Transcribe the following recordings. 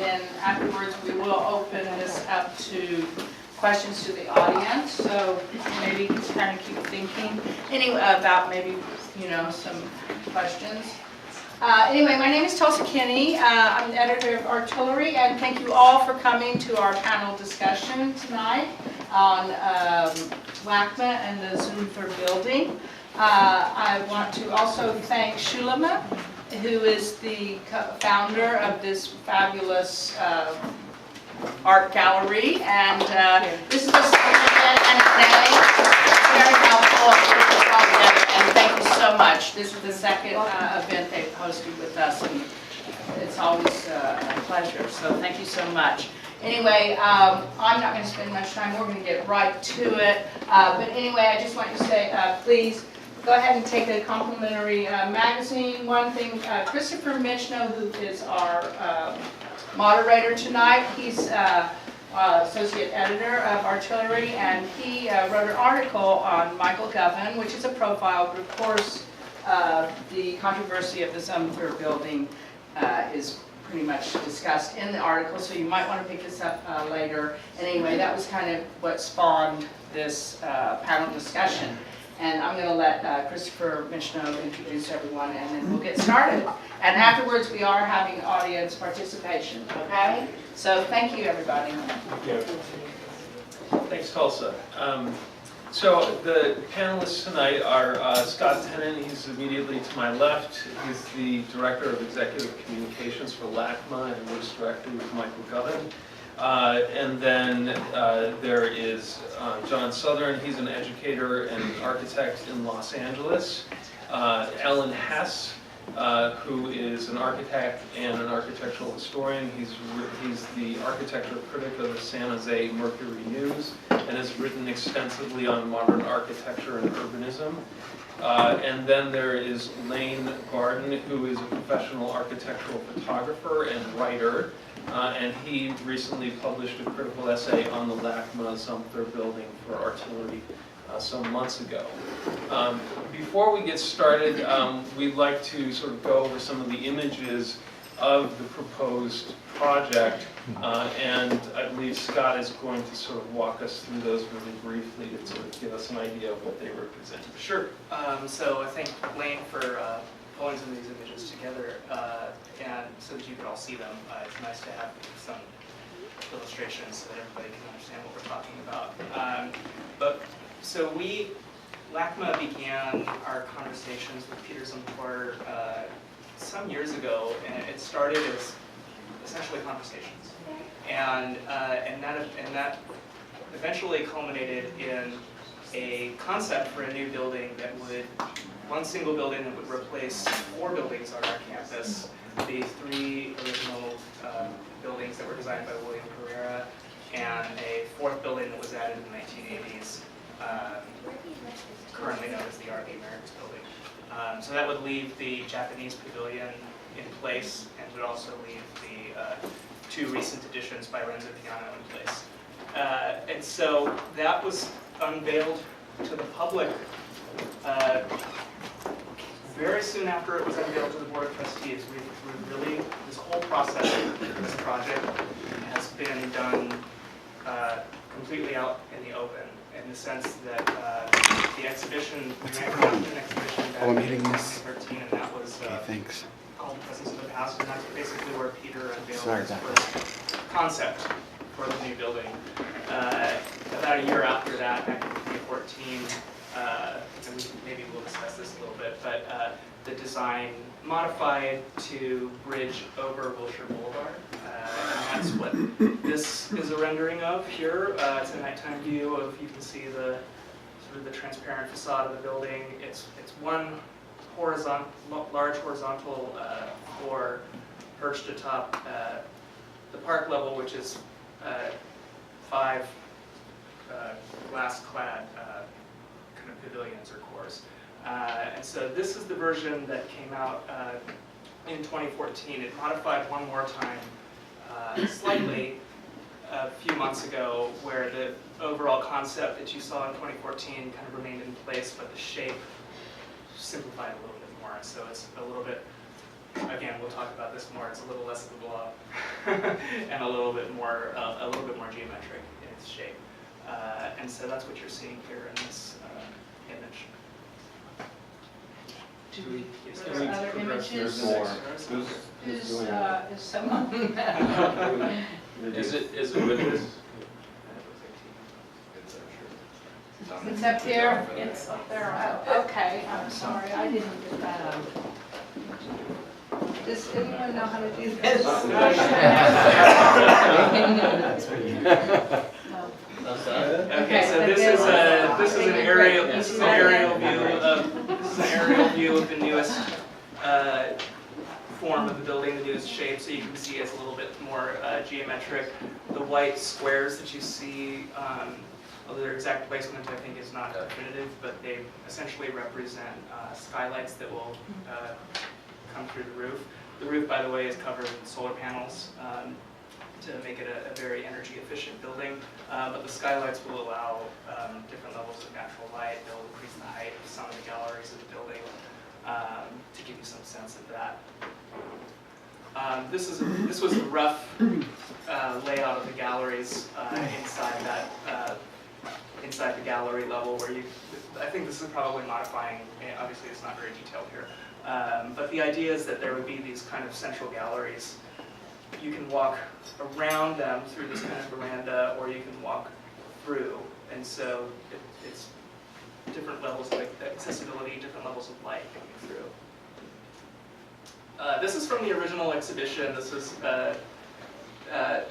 then afterwards we will open this up to questions to the audience. So maybe kind of keep thinking anyway about maybe, you know, some questions. Anyway, my name is Tulsa Kinney. I'm the editor of Artillery, and thank you all for coming to our panel discussion tonight on LACMA and the Zumthor building. I want to also thank Shulama, who is the founder of this fabulous art gallery, and this is a special event and a day. Very helpful project, and thank you so much. This is the second event they've hosted with us, and it's always a pleasure, so thank you so much. Anyway, I'm not going to spend much time. We're going to get right to it. But anyway, I just want to say, please go ahead and take a complimentary magazine. One thing, Christopher Michno, who is our moderator tonight, he's associate editor of Artillery, and he wrote an article on Michael Govan, which is a profile, but of course the controversy of the Zumthor building is pretty much discussed in the article, so you might want to pick this up later. And anyway, that was kind of what spawned this panel discussion. And I'm going to let Christopher Michno introduce everyone, and then we'll get started. And afterwards, we are having audience participation, okay? So thank you, everybody. Thank you. Thanks, Tulsa. So the panelists tonight are Scott Tennant. He's immediately to my left. He's the Director of Executive Communications for LACMA and works directly with Michael Govan. And then there is John Southern. He's an educator and architect in Los Angeles. Ellen Hess, who is an architect and an architectural historian. He's the architecture critic of the San Jose Mercury News and has written extensively on modern architecture and urbanism. And then there is Lane Garden, who is a professional architectural photographer and writer. And he recently published a critical essay on the LACMA Zumthor building for Artillery some months ago. Before we get started, we'd like to sort of go over some of the images of the proposed project, and I believe Scott is going to sort of walk us through those really briefly to sort of give us an idea of what they represent. Sure. So I thank Lane for pulling some of these images together, and so that you can all see them. It's nice to have some illustrations so that everybody can understand what we're talking about. So LACMA began our conversations with Peter Zumthor some years ago, and it started as essentially conversations, and that eventually culminated in a concept for a new building that would, one single building that would replace 4 buildings on our campus, the 3 original buildings that were designed by William Carrera, and a 4th building that was added in the 1980s, currently known as the Army Americas building. So that would leave the Japanese pavilion in place, and would also leave the 2 recent additions by Renzo Piano in place. And so that was unveiled to the public very soon after it was unveiled to the Board of Trustees. We really, this whole process, this project, has been done completely out in the open, in the sense that the exhibition, we ran an exhibition back in 2013, and that was called Presence of the Past, and that's basically where Peter unveiled his first concept for the new building. About a year after that, back in 2014, and maybe we'll discuss this a little bit, but the design modified to bridge over Wilshire Boulevard, and that's what this is a rendering of here. It's a nighttime view of, you can see the sort of the transparent facade of the building. It's one large horizontal floor perched atop the park level, which is 5 glass-clad kind of pavilions or cores. And so this is the version that came out in 2014. It modified one more time slightly a few months ago, where the overall concept that you saw in 2014 kind of remained in place, but the shape simplified a little bit more. So it's a little bit again, we'll talk about this more. It's a little less of a blob and a little bit more geometric in its shape. And so that's what you're seeing here in this image. Do we, Yes, are Can there we other progress to images? the More. next? Who's doing it? Is someone? Is it what it is? It's up here, it's up there, oh, okay, I'm sorry, I didn't get that. Does anyone know how to do this? Okay, so this is an aerial view of the newest form of the building, the newest shape. So you can see it's a little bit more geometric. The white squares that you see, although their exact placement I think is not definitive, but they essentially represent skylights that will come through the roof. The roof, by the way, is covered with solar panels to make it a very energy efficient building, but the skylights will allow different levels of natural light. They'll increase the height of some of the galleries of the building to give you some sense of that. This was a rough layout of the galleries inside the gallery level, where I think this is probably modifying. Obviously, it's not very detailed here, but the idea is that there would be these kind of central galleries. You can walk around them through this kind of veranda, or you can walk through, and so it's different levels of accessibility, different levels of light coming through. This is from the original exhibition. This is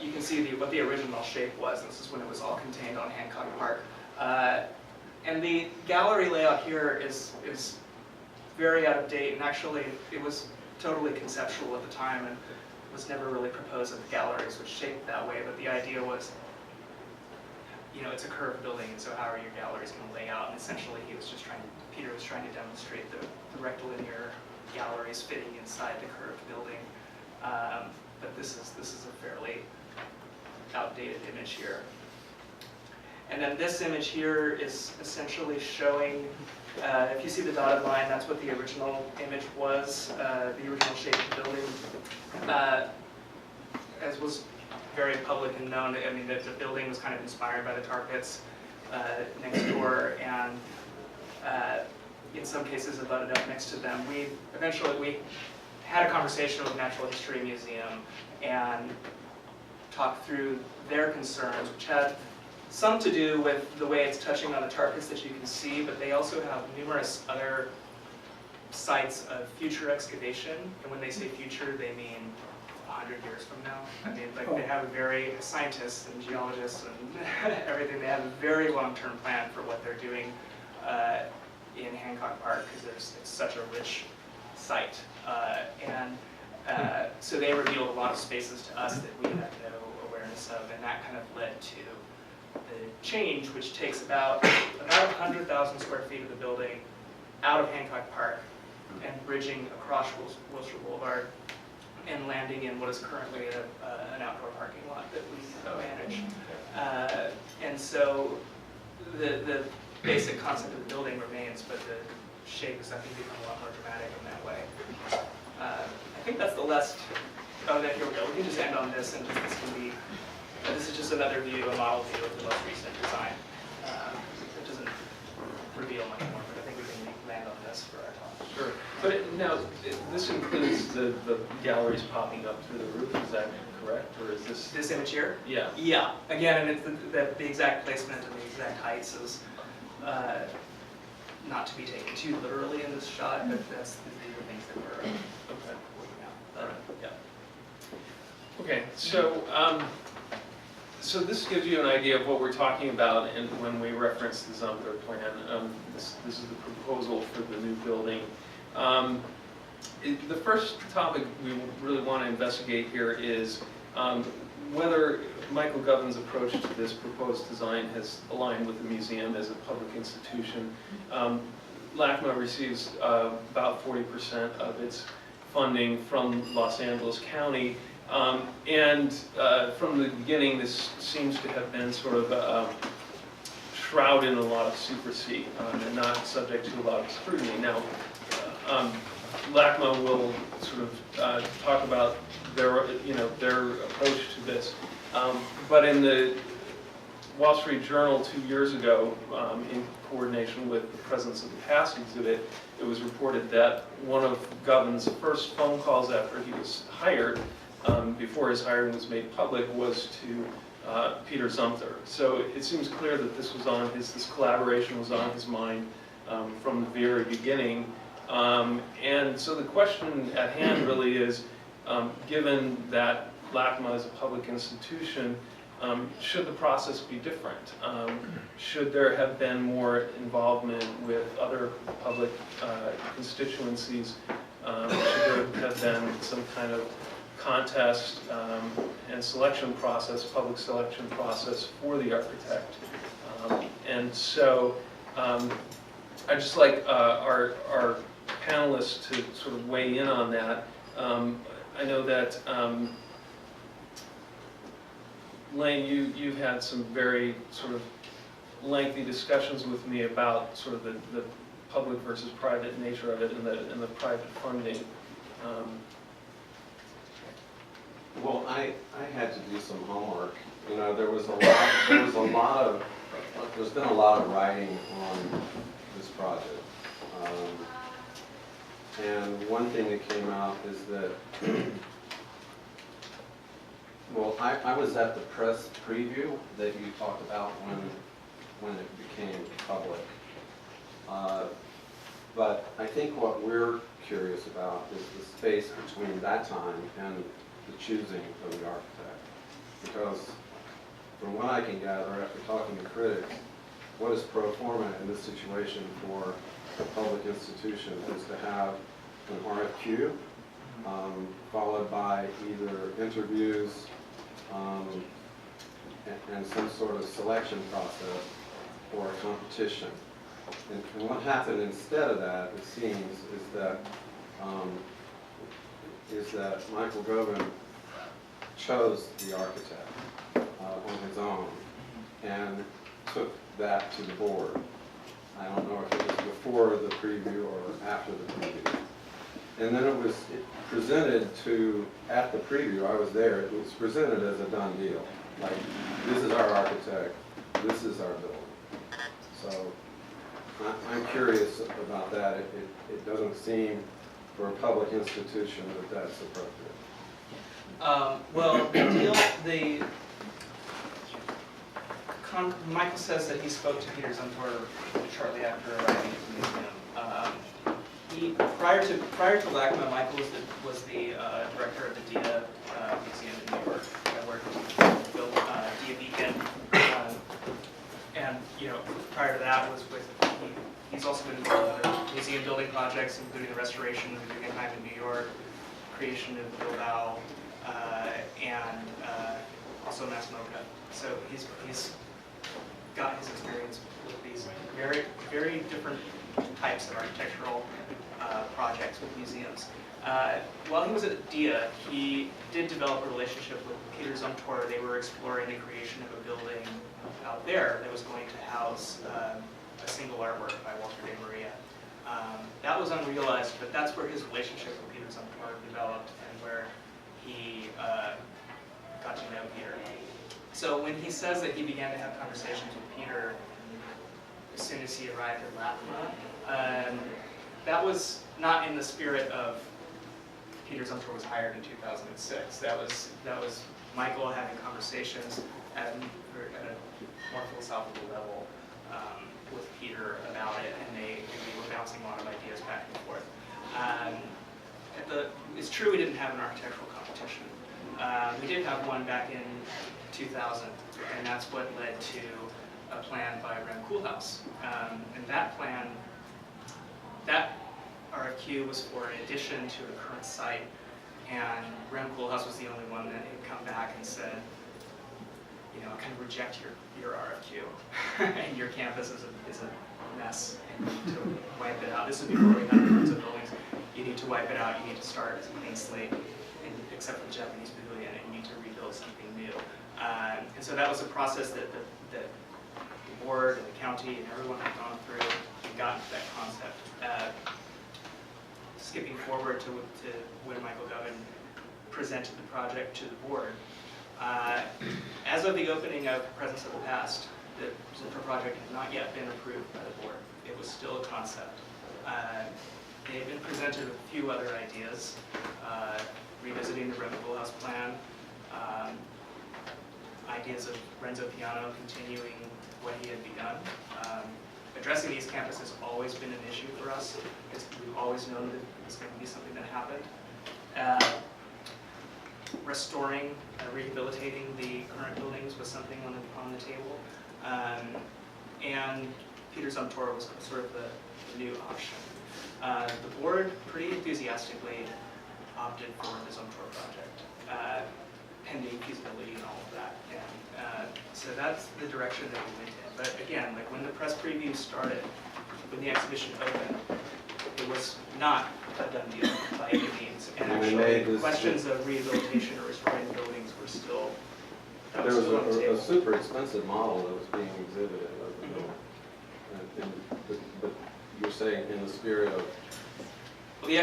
you can see what the original shape was. This is when it was all contained on Hancock Park, and the gallery layout here is very out of date, and actually it was totally conceptual at the time and was never really proposed that the galleries would shape that way. But the idea was, you know, it's a curved building, and so how are your galleries going to lay out? And essentially, Peter was trying to demonstrate the rectilinear galleries fitting inside the curved building. But this is a fairly outdated image here. And then this image here is essentially showing, if you see the dotted line, that's what the original image was, the original shape of the building. As was very public and known, I mean, the building was kind of inspired by the tar pits next door, and in some cases abutted up next to them. We had a conversation with the Natural History Museum and talked through their concerns, which had some to do with the way it's touching on the tar pits that you can see, but they also have numerous other sites of future excavation. And when they say future, they mean 100 years from now. I mean, like, they have scientists and geologists and everything, they have a very long-term plan for what they're doing in Hancock Park, because it's such a rich site. So they revealed a lot of spaces to us that we had no awareness of, and that kind of led to the change, which takes about 100,000 square feet of the building out of Hancock Park and bridging across Wilshire Boulevard and landing in what is currently an outdoor parking lot that we manage. And so the basic concept of the building remains, but the shape has, I think, become a lot more dramatic in that way. I think that's the last. Oh, then here we go. We can just end on this, and this can be. This is just another view, a model view of the most recent design. It doesn't reveal much more, but I think we can land on this for our talk. Sure. But this includes the galleries popping up through the roof. Is that correct, or is this image here? Yeah. Yeah. Again, and it's the exact placement and the exact heights is not to be taken too literally in this shot, but these are the things that we're working out. Yeah. Okay. So. So this gives you an idea of what we're talking about, and when we reference the Zumthor plan, this is the proposal for the new building. The first topic we really want to investigate here is whether Michael Govin's approach to this proposed design has aligned with the museum as a public institution. LACMA receives about 40% of its funding from Los Angeles County. And from the beginning, this seems to have been sort of shrouded in a lot of secrecy and not subject to a lot of scrutiny. Now, LACMA will sort of talk about their approach to this. But in the Wall Street Journal 2 years ago, in coordination with the presence of the past exhibit, it was reported that one of Govin's first phone calls after he was hired, before his hiring was made public, was to Peter Zumthor. So it seems clear that this collaboration was on his mind from the very beginning. And so the question at hand really is, given that LACMA is a public institution, should the process be different? Should there have been more involvement with other public constituencies? Should there have been some kind of contest and selection process, public selection process for the architect? And so I'd just like our panelists to sort of weigh in on that. I know that Lane, you've had some very sort of lengthy discussions with me about sort of the public versus private nature of it and the private funding. Well, I had to do some homework. You know, there's been a lot of writing on this project. And one thing that came out is that, well, I was at the press preview that you talked about when it became public. But I think what we're curious about is the space between that time and the choosing of the architect. Because from what I can gather after talking to critics, what is pro forma in this situation for a public institution is to have an RFQ followed by either interviews and some sort of selection process or a competition. And what happened instead of that, it seems, is that Michael Govin chose the architect on his own and took that to the board. I don't know if it was before the preview or after the preview. And then it was presented at the preview, I was there, it was presented as a done deal. Like, this is our architect, this is our building. So I'm curious about that. It doesn't seem for a public institution that that's appropriate. Well, Michael says that he spoke to Peter Zumthor shortly after arriving at the museum. Prior to LACMA, Michael was the director of the DIA Museum in New York. I worked with DIA Beacon, and prior to that was with. He's also been involved in other museum building projects, including the restoration of the Guggenheim in New York, creation of Bilbao, and also Massimoca. So he's got his experience with these very, very different types of architectural projects with museums. While he was at DIA, he did develop a relationship with Peter Zumthor. They were exploring the creation of a building out there that was going to house a single artwork by Walter de Maria. That was unrealized, but that's where his relationship with Peter Zumthor developed and where he got to know Peter. So when he says that he began to have conversations with Peter as soon as he arrived at LACMA, that was not in the spirit of Peter Zumthor was hired in 2006. That was Michael having conversations at a more philosophical level with Peter about it, and they were bouncing a lot of ideas back and forth. It's true we didn't have an architectural competition. We did have one back in 2000, and that's what led to a plan by Rem Koolhaas. And that plan, that RFQ was for an addition to a current site, and Rem Koolhaas was the only one that had come back and said, I kind of reject your RFQ, and your campus is a mess, and you need to wipe it out. This is before we had hundreds of buildings. You need to wipe it out. You need to start as a clean slate, and except for the Japanese pavilion, and you need to rebuild something new. And so that was a process that the board and the county and everyone had gone through and gotten to that concept. skipping forward to when Michael Govan presented the project to the board. As of the opening of Presence of the Past, the Zumthor project had not yet been approved by the board. It was still a concept. They had been presented with a few other ideas, revisiting the Revocable House plan, ideas of Renzo Piano continuing what he had begun. Addressing East Campus has always been an issue for us. We've always known that it was going to be something that happened. Restoring, rehabilitating the current buildings was something on the table. And Peter Zumthor was sort of the new option. The board pretty enthusiastically opted for the Zumthor project, pending feasibility and all of that. And so that's the direction that we went in. But again, like when the press preview started, when the exhibition opened, it was not a done deal by any means. And actually, questions of rehabilitation or restoring the buildings were still, that There was still on the table. a super expensive model that was being exhibited. But you're saying in the spirit of, Well, the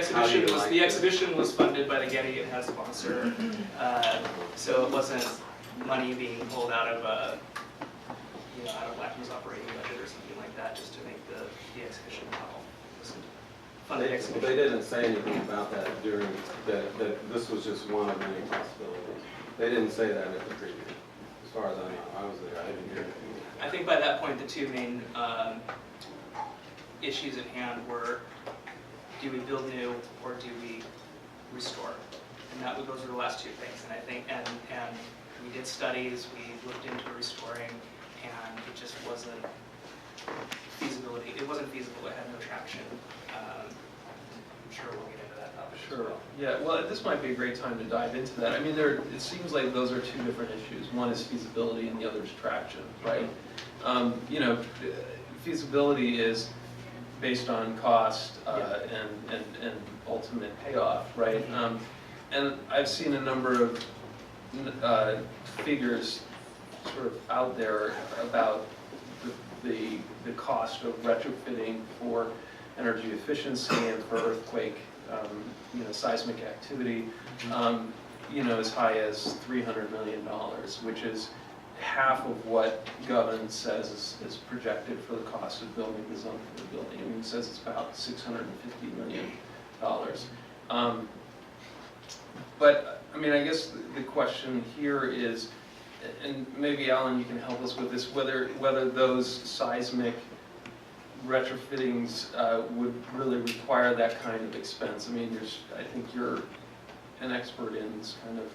exhibition was funded by the Getty. It had a sponsor, so it wasn't money being pulled out of out of LACMA's operating budget or something like that, just to make the exhibition model. It was a funded exhibition. they didn't say anything about that during, that this was just one of many possibilities. They didn't say that at the preview, as far as I know. I was there, I didn't hear anything. I think by that point, the two main issues at hand were, do we build new or do we restore? And those were the last two things. And I think, and we did studies, we looked into restoring, and it just wasn't feasibility. It wasn't feasible. It had no traction. I'm sure we'll get into that topic as Sure. well. Yeah, well, this might be a great time to dive into that. I mean, it seems like those are two different issues. One is feasibility and the other is traction, right? Feasibility is based on cost and ultimate payoff, right? And I've seen a number of figures sort of out there about the cost of retrofitting for energy efficiency and for earthquake, seismic activity, as high as $300 million, which is half of what Govan says is projected for the cost of building the Zumthor building. I mean, it says it's about $650 million. But I mean, I guess the question here is, and maybe Alan, you can help us with this, whether those seismic retrofittings would really require that kind of expense. I mean, I think you're an expert in this kind of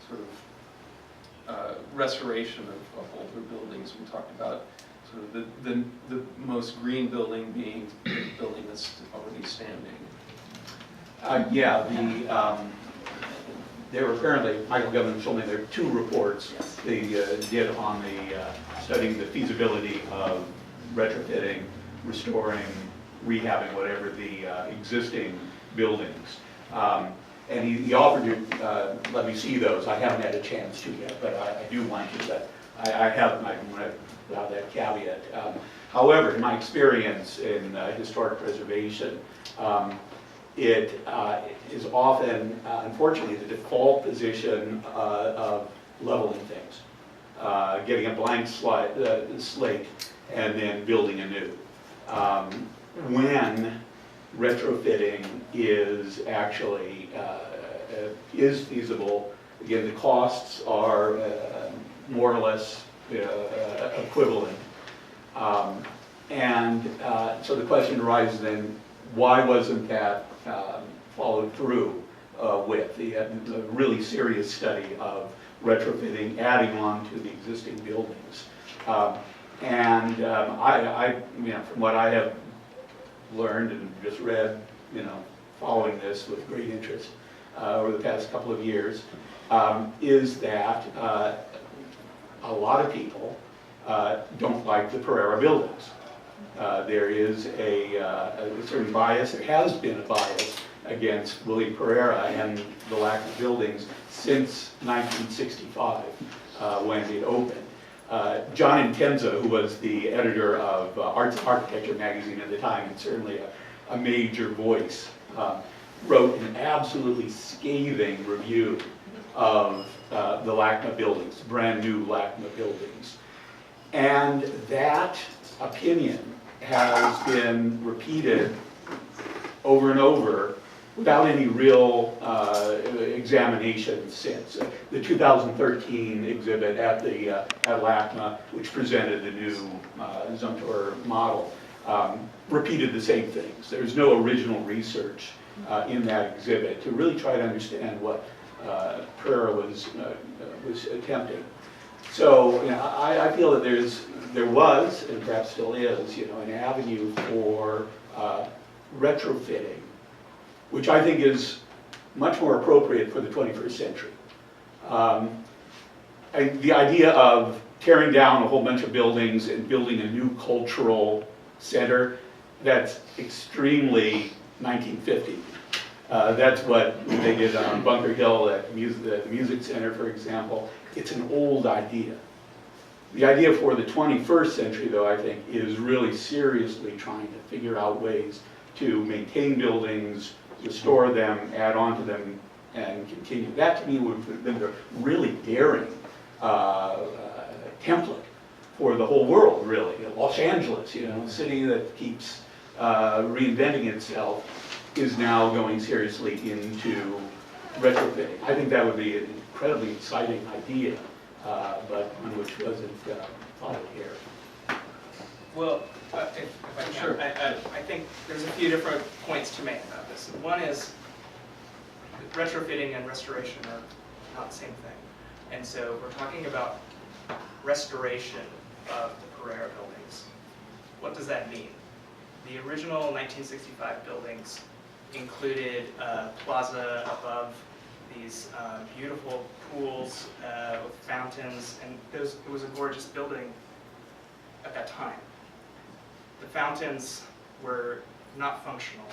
sort of restoration of older buildings. We talked about sort of the most green building being the building that's already standing. There were apparently, Michael Govan told me there are two reports they did on studying the feasibility of retrofitting, restoring, rehabbing whatever the existing buildings. And he offered to let me see those. I haven't had a chance to yet, but I do want to. But I have, I want to allow that caveat. However, in my experience in historic preservation, it is often, unfortunately, the default position of leveling things, getting a blank slate and then building anew. When retrofitting is actually is feasible, again, the costs are more or less equivalent. So the question arises then, why wasn't that followed through with the really serious study of retrofitting, adding on to the existing buildings? I from what I have learned and just read, following this with great interest over the past couple of years, is that a lot of people don't like the Pereira buildings. There is a certain bias, there has been a bias against William Pereira and the LACMA buildings since 1965 when it opened. John Intenza, who was the editor of Arts and Architecture magazine at the time, and certainly a major voice, wrote an absolutely scathing review of the LACMA buildings, brand new LACMA buildings. And that opinion has been repeated over and over without any real examination since. The 2013 exhibit at LACMA, which presented the new Zumthor model, repeated the same things. There's no original research in that exhibit to really try to understand what Pereira was attempting. So, you know, I feel that there was, and perhaps still is, you know, an avenue for retrofitting, which I think is much more appropriate for the 21st century. The idea of tearing down a whole bunch of buildings and building a new cultural center, that's extremely 1950. That's what they did on Bunker Hill at the Music Center, for example. It's an old idea. The idea for the 21st century, though, I think, is really seriously trying to figure out ways to maintain buildings, restore them, add on to them, and continue. That, to me, would have been a really daring template for the whole world, really. Los Angeles, you know, a city that keeps reinventing itself, is now going seriously into retrofitting. I think that would be an incredibly exciting idea, but one which wasn't followed here. Well, if I can, Sure. I think there's a few different points to make about this. One is retrofitting and restoration are not the same thing. And so we're talking about restoration of the Pereira buildings. What does that mean? The original 1965 buildings included a plaza above these beautiful pools with fountains, and it was a gorgeous building at that time. The fountains were not functional,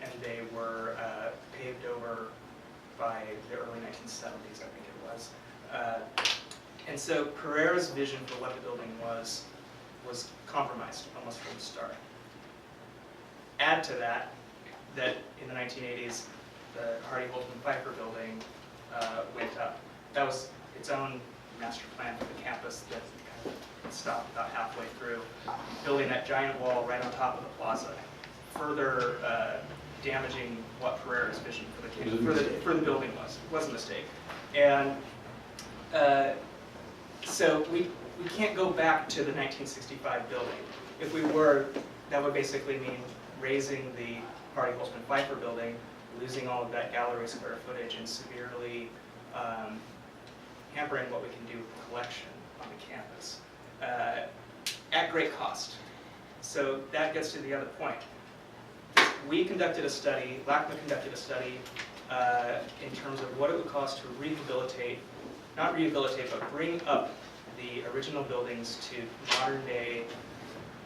and they were paved over by the early 1970s, I think it was. And so Pereira's vision for what the building was compromised almost from the start. Add to that in the 1980s, the Hardy Holtzman Pfeiffer building went up. That was its own master plan for the campus that kind of stopped about halfway through, building that giant wall right on top of the plaza, further damaging what Pereira's vision for the campus, for the building was. It was a mistake. And so we can't go back to the 1965 building. If we were, that would basically mean raising the Hardy Holtzman Pfeiffer building, losing all of that gallery square footage, and severely hampering what we can do with the collection on the campus at great cost. So that gets to the other point. We conducted a study, LACMA conducted a study in terms of what it would cost to rehabilitate, not rehabilitate, but bring up the original buildings to modern day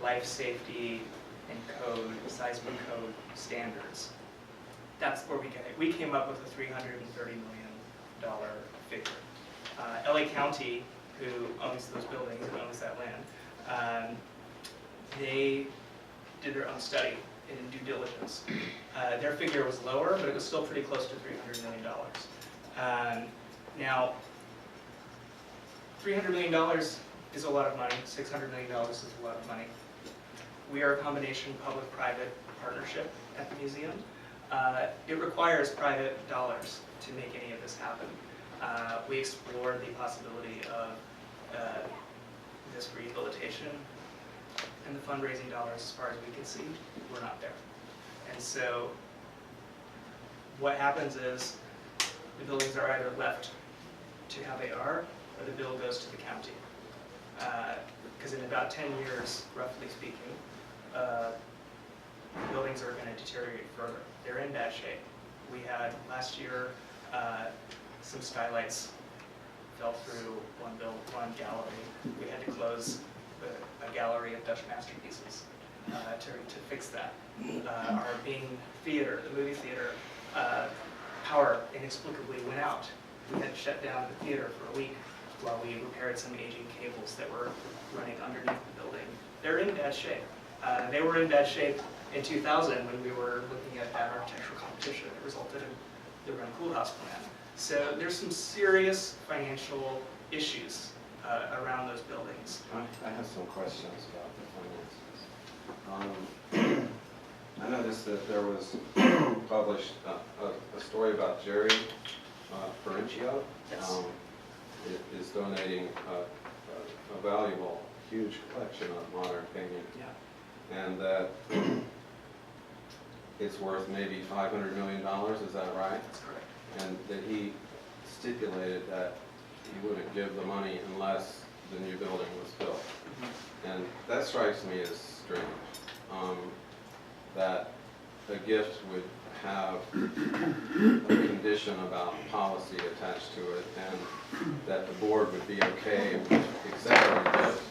life safety and code, seismic code standards. That's where we get it. We came up with a $330 million figure. LA County, who owns those buildings and owns that land, they did their own study in due diligence. Their figure was lower, but it was still pretty close to $300 million. Now, $300 million is a lot of money. $600 million is a lot of money. We are a combination public-private partnership at the museum. It requires private dollars to make any of this happen. We explored the possibility of this rehabilitation, and the fundraising dollars, as far as we can see, were not there. And so what happens is the buildings are either left to how they are, or the bill goes to the county. Because in about 10 years, roughly speaking, the buildings are going to deteriorate further. They're in bad shape. We had last year some skylights fell through one gallery. We had to close a gallery of Dutch masterpieces to fix that. Our Bing Theater, the movie theater, power inexplicably went out. We had to shut down the theater for a week while we repaired some aging cables that were running underneath the building. They're in bad shape. They were in bad shape in 2000 when we were looking at that architectural competition that resulted in the Rem Cool House plan. So there's some serious financial issues around those buildings. I have some questions about the finances. I noticed that there was published a story about Jerry Perenchio. Yes. Is donating a valuable, huge collection of modern painting. Yeah. And that it's worth maybe $500 million, is that right? That's correct. And that he stipulated that he wouldn't give the money unless the new building was built. And that strikes me as strange, that a gift would have a condition about policy attached to it, and that the board would be okay with accepting a gift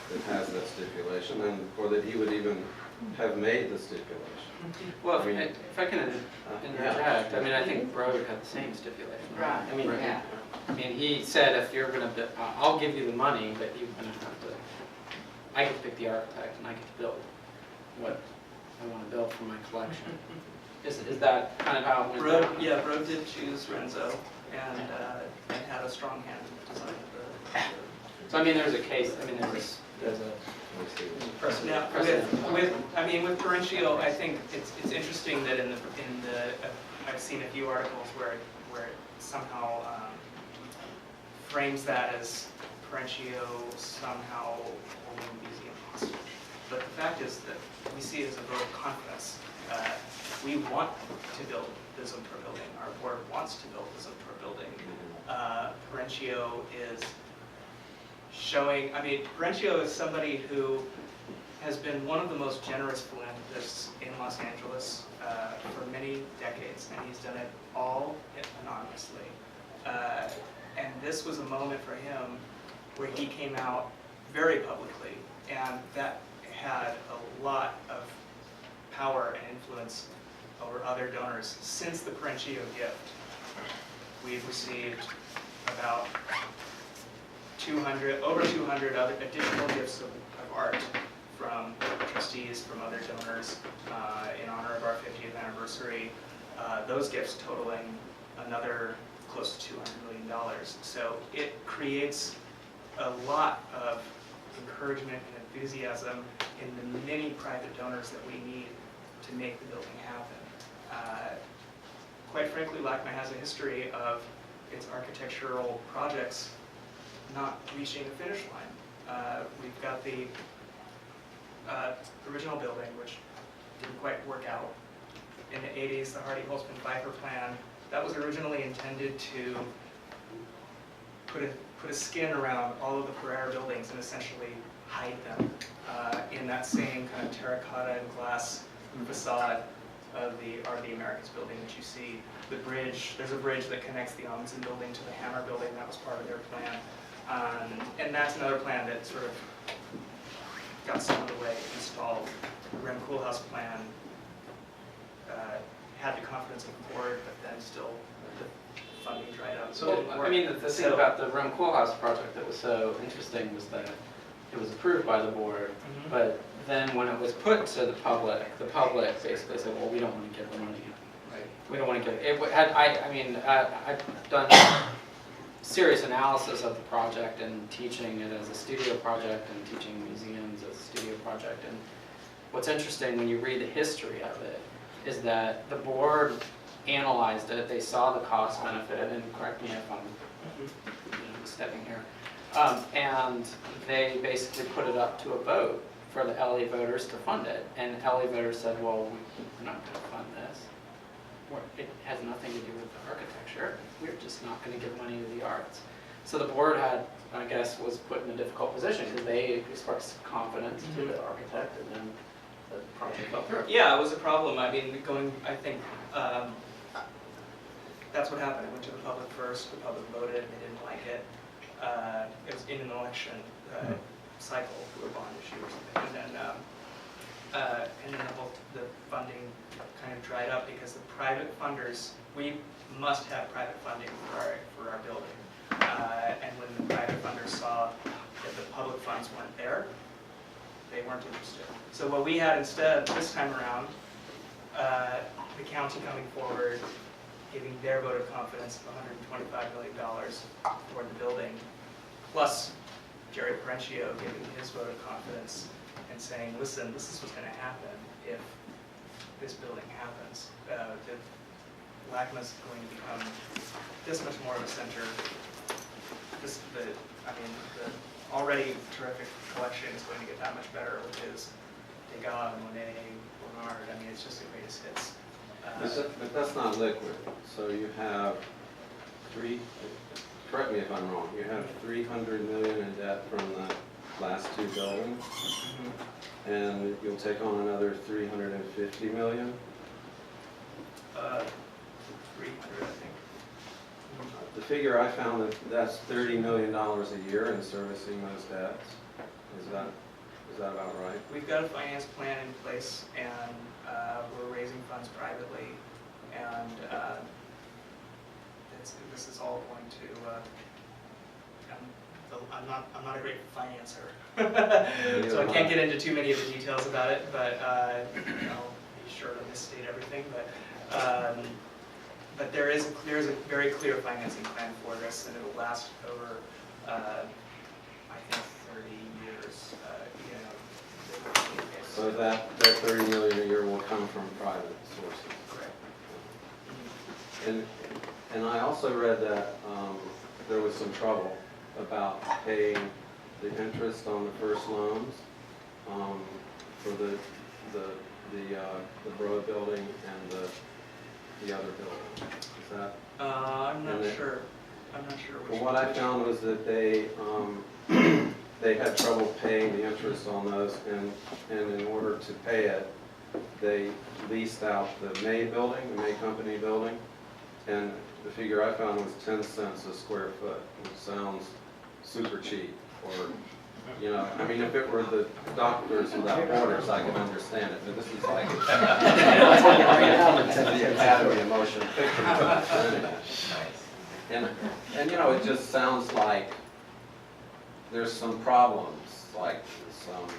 that has that stipulation, and or that he would even have made the stipulation. Well, I mean, if I can interject, I mean, I think Broder had the same stipulation. Right. I mean, Yeah. I mean, he said if you're gonna, I'll give you the money, but you're gonna have to, I get to pick the architect and I get to build what I wanna build for my collection. Is that kind of how it went Brode, down? yeah, Brode did choose Renzo and had a strong hand in the design of the So I mean, there's a case, I mean, there's a precedent. Now, with Perenchio, I think it's interesting that in the I've seen a few articles where it somehow frames that as Perenchio somehow holding the museum hostage. But the fact is that we see it as a vote of confidence. We want to build the Zumthor building. Our board wants to build the Zumthor building. Perenchio is showing, I mean, Perenchio is somebody who has been one of the most generous philanthropists in Los Angeles for many decades, and he's done it all anonymously. And this was a moment for him where he came out very publicly, and that had a lot of power and influence over other donors. Since the Perenchio gift, we've received about over 200 other additional gifts of art from trustees, from other donors in honor of our 50th anniversary. Those gifts totaling another close to $200 million. So it creates a lot of encouragement and enthusiasm in the many private donors that we need to make the building happen. Quite frankly, LACMA has a history of its architectural projects not reaching a finish line. We've got the original building, which didn't quite work out. In the 80s, the Hardy-Holtzman-Pfeiffer plan, that was originally intended to put a skin around all of the Pereira buildings and essentially hide them in that same kind of terracotta and glass facade of the Art of the Americas building that you see. The bridge, there's a bridge that connects the Amundsen building to the Hammer building. That was part of their plan. And that's another plan that sort of got some of the way installed. The Rem Koolhaas plan had the confidence of the board, but then still the funding dried up. So, I mean, the thing about the Rem Koolhaas project that was so interesting was that it was approved by the board, but then when it was put to the public basically said, well, we don't want to give the money. Right. We don't want to give it. I've done serious analysis of the project and teaching it as a studio project and teaching museums as a studio project. And what's interesting when you read the history of it is that the board analyzed it, they saw the cost benefit, and correct me if I'm stepping here, and they basically put it up to a vote for the LA voters to fund it. And LA voters said, well, we're not going to fund this. It has nothing to do with the architecture. We're just not going to give money to the arts. So the board had, I guess, was put in a difficult position because they expressed confidence to the architect, and then the project fell through. Yeah, it was a problem. I mean, I think that's what happened. It went to the public first. The public voted. They didn't like it. It was in an election cycle through a bond issue or something, and then the funding kind of dried up because the private funders, we must have private funding for our building, and when the private funders saw that the public funds weren't there, they weren't interested. So what we had instead, this time around, the county coming forward, giving their vote of confidence of $125 million toward the building, plus Jerry Parencio giving his vote of confidence and saying, listen, this is what's going to happen if this building happens. LACMA is going to become this much more of a center. The already terrific collection is going to get that much better with his Degas, Monet, Bernard. I mean, it's just the greatest hits. But that's not liquid. So you have correct me if I'm wrong, you have $300 million in debt from the last two buildings, and you'll take on another $350 million? 300, I think. The figure I found, that's $30 million a year in servicing those debts. Is that about right? We've got a finance plan in place, and we're raising funds privately, and this is all going to. I'm not a great financer, so I can't get into too many of the details about it. But I'll be sure to misstate everything. But there is a very clear financing plan for this, and it will last over, I think, 30 years. So that $30 million a year will come from private sources. Correct. And I also read that there was some trouble about paying the interest on the first loans for the Broad building and the other building. Is that? I'm not sure. I'm not sure. Well, what I found was that they had trouble paying the interest on those, and in order to pay it, they leased out the May building, the May Company building, and the figure I found was 10 cents a square foot, which sounds super cheap. Or, you know, I mean, if it were the Doctors Without Borders, I could understand it, but this is like the Academy of Motion Picture. And you know, it just sounds like there's some problems, like some.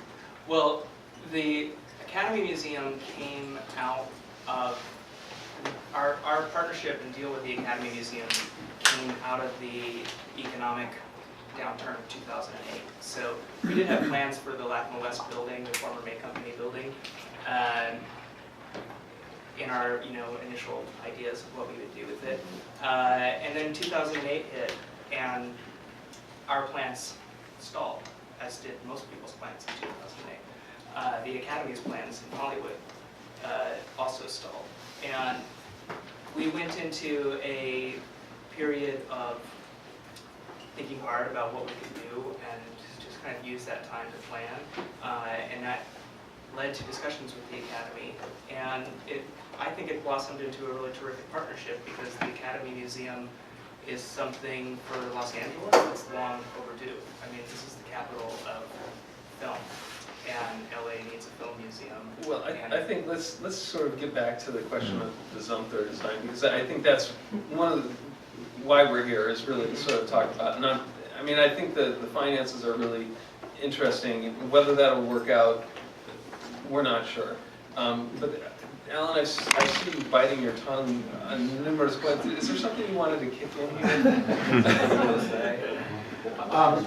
Well, the Academy Museum came out of our partnership and deal with the Academy Museum came out of the economic downturn of 2008. So we did have plans for the LACMA West building, the former May Company building, in our initial ideas of what we would do with it. And then 2008 hit, and our plans stalled, as did most people's plans in 2008. The Academy's plans in Hollywood also stalled. And we went into a period of thinking hard about what we could do and just kind of use that time to plan. And that led to discussions with the Academy. And I think it blossomed into a really terrific partnership, because the Academy Museum is something for Los Angeles that's long overdue. I mean, this is the capital of film, and LA needs a film museum. Well, I think let's sort of get back to the question of the Zumthor design, because I think that's one of the, why we're here, is really to sort of talk about. I mean, I think the finances are really interesting. Whether that'll work out, we're not sure. But Alan, I see you biting your tongue on numerous points. Is there something you wanted to kick in here?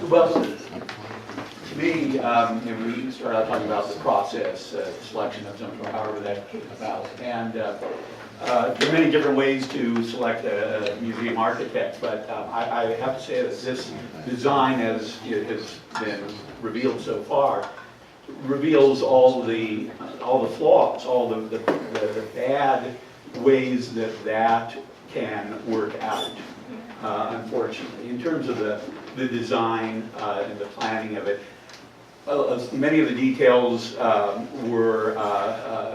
Well, to me, and we started out talking about the process, selection of Zumthor, however that came about. And there are many different ways to select a museum architect, but I have to say that this design, as it has been revealed so far, reveals all the flaws, all the bad ways that can work out, unfortunately. In terms of the design and the planning of it, many of the details were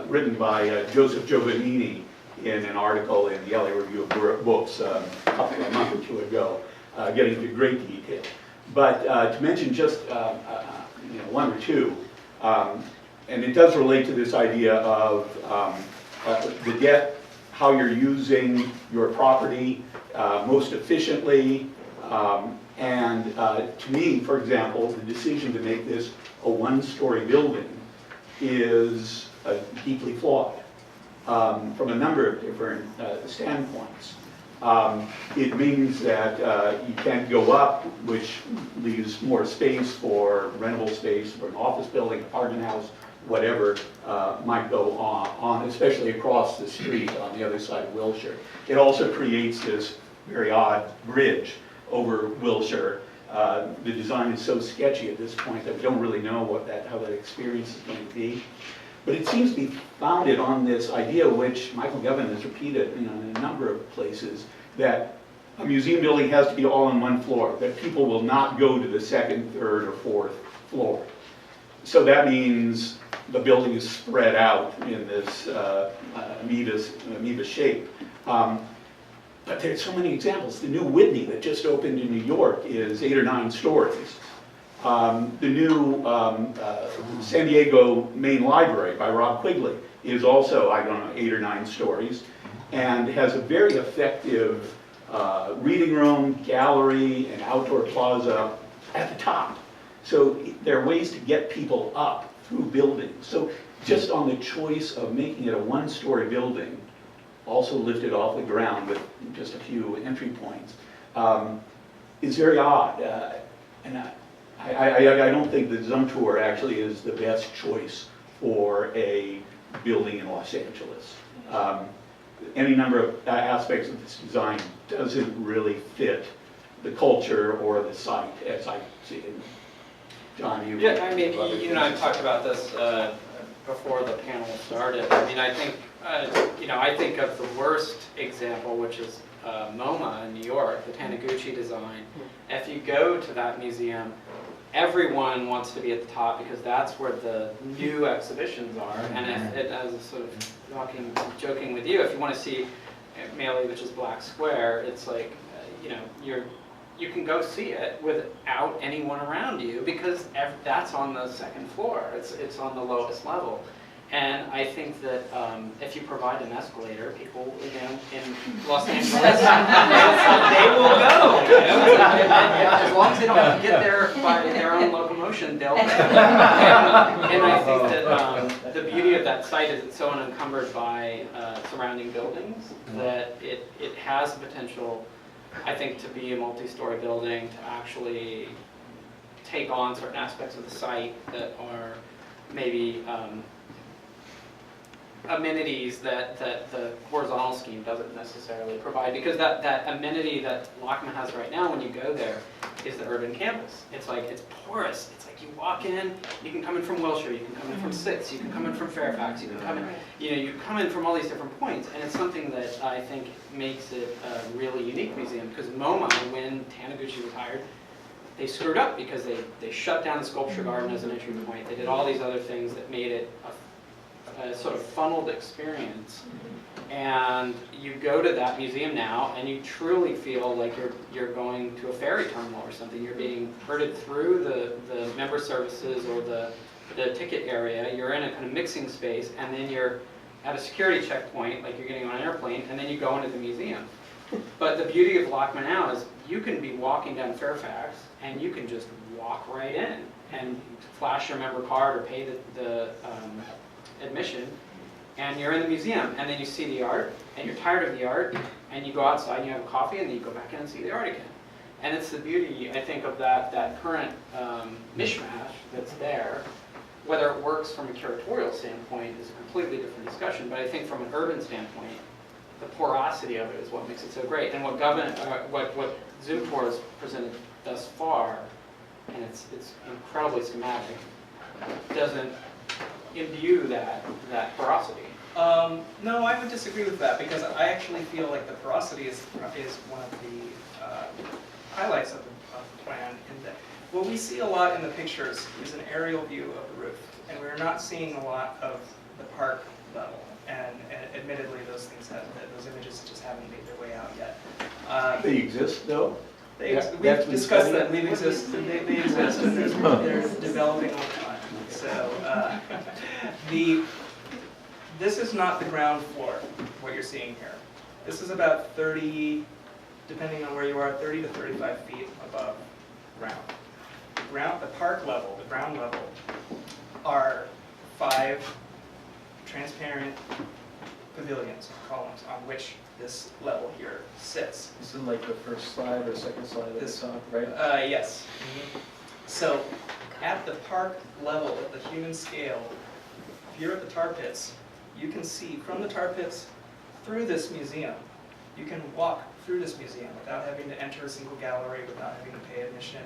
written by Joseph Giovannini in an article in the LA Review of Books a month or two ago, getting into great detail. But to mention just one or two, and it does relate to this idea of the debt, how you're using your property most efficiently, To me, for example, the decision to make this a one-story building is deeply flawed from a number of different standpoints. It means that you can't go up, which leaves more space for rentable space for an office building, apartment house, whatever might go on, especially across the street on the other side of Wilshire. It also creates this very odd bridge over Wilshire. The design is so sketchy at this point that we don't really know how that experience is going to be. But it seems to be founded on this idea, which Michael Govan has repeated in a number of places, that a museum building has to be all on one floor, that people will not go to the second, third, or fourth floor. So that means the building is spread out in this amoeba shape. But there's so many examples. The new Whitney that just opened in New York is 8 or 9 stories. The new San Diego Main Library by Rob Quigley is also, I don't know, 8 or 9 stories, and has a very effective reading room, gallery, and outdoor plaza at the top. So there are ways to get people up through buildings. So just on the choice of making it a one-story building, also lifted off the ground with just a few entry points, is very odd. And I don't think that Zumthor actually is the best choice for a building in Los Angeles. Any number of aspects of this design doesn't really fit the culture or the site as I see it. John, you? Yeah, I mean, you and I talked about this before the panel started. I mean, I think, I think of the worst example, which is MoMA in New York, the Taniguchi design. If you go to that museum, everyone wants to be at the top because that's where the new exhibitions are. And if it, as a sort of joking with you, if you want to see Melee, which is Black Square, it's like, you can go see it without anyone around you because that's on the second floor. It's on the lowest level. And I think that if you provide an escalator, people in Los Angeles, they will go. As long as they don't have to get there by their own locomotion, they'll go. And I think that the beauty of that site is it's so unencumbered by surrounding buildings that it has the potential, I think, to be a multi-story building, to actually take on certain aspects of the site that are maybe amenities that the horizontal scheme doesn't necessarily provide, because that amenity that LACMA has right now when you go there is the urban campus. It's like, it's porous. It's like you walk in, you can come in from Wilshire, you can come in from Sixth, you can come in from Fairfax, you can come in, you come in from all these different points, and it's something that I think makes it a really unique museum, because MoMA, when Taniguchi retired, they screwed up because they shut down the sculpture garden as an entry point. They did all these other things that made it a sort of funneled experience, and you go to that museum now and you truly feel like you're going to a ferry terminal or something. You're being herded through the member services or the ticket area. You're in a kind of mixing space, and then you're at a security checkpoint, like you're getting on an airplane, and then you go into the museum. But the beauty of LACMA now is you can be walking down Fairfax and you can just walk right in and flash your member card or pay the admission, and you're in the museum, and then you see the art, and you're tired of the art, and you go outside and you have a coffee, and then you go back in and see the art again. And it's the beauty, I think, of that current mishmash that's there. Whether it works from a curatorial standpoint is a completely different discussion, but I think from an urban standpoint, the porosity of it is what makes it so great. And what Zumthor has presented thus far, and it's incredibly schematic, doesn't imbue that porosity. No, I would disagree with that, because I actually feel like the porosity is one of the highlights of the plan. In that what we see a lot in the pictures is an aerial view of the roof, and we're not seeing a lot of the park level. And admittedly, those images just haven't made their way out yet. They exist, though? We've discussed that. They exist, and they're developing all the time. So this is not the ground floor, what you're seeing here. This is about 30 depending on where you are, 30 to 35 feet above ground. The park level, the ground level, are 5 transparent pavilions, columns, on which this level here sits. This is like the first slide or second slide at the This- top, right? Yes. So at the park level, at the human scale, if you're at the tar pits, you can see from the tar pits through this museum. You can walk through this museum without having to enter a single gallery, without having to pay admission.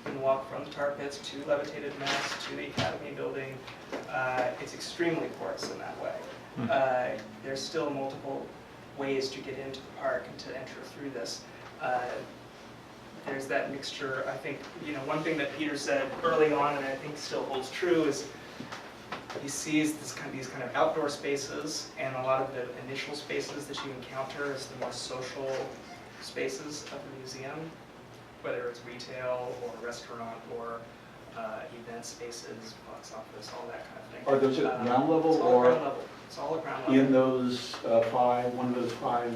You can walk from the tar pits to Levitated Mass, to the Academy building. It's extremely porous in that way. There's still multiple ways to get into the park and to enter through this. There's that mixture. I think, one thing that Peter said early on, and I think still holds true, is he sees these kind of outdoor spaces, and a lot of the initial spaces that you encounter is the more social spaces of the museum, whether it's retail or restaurant or event spaces, box office, all that kind of thing. Are those at ground level It's all or ground level. It's all at ground level. in those one of those 5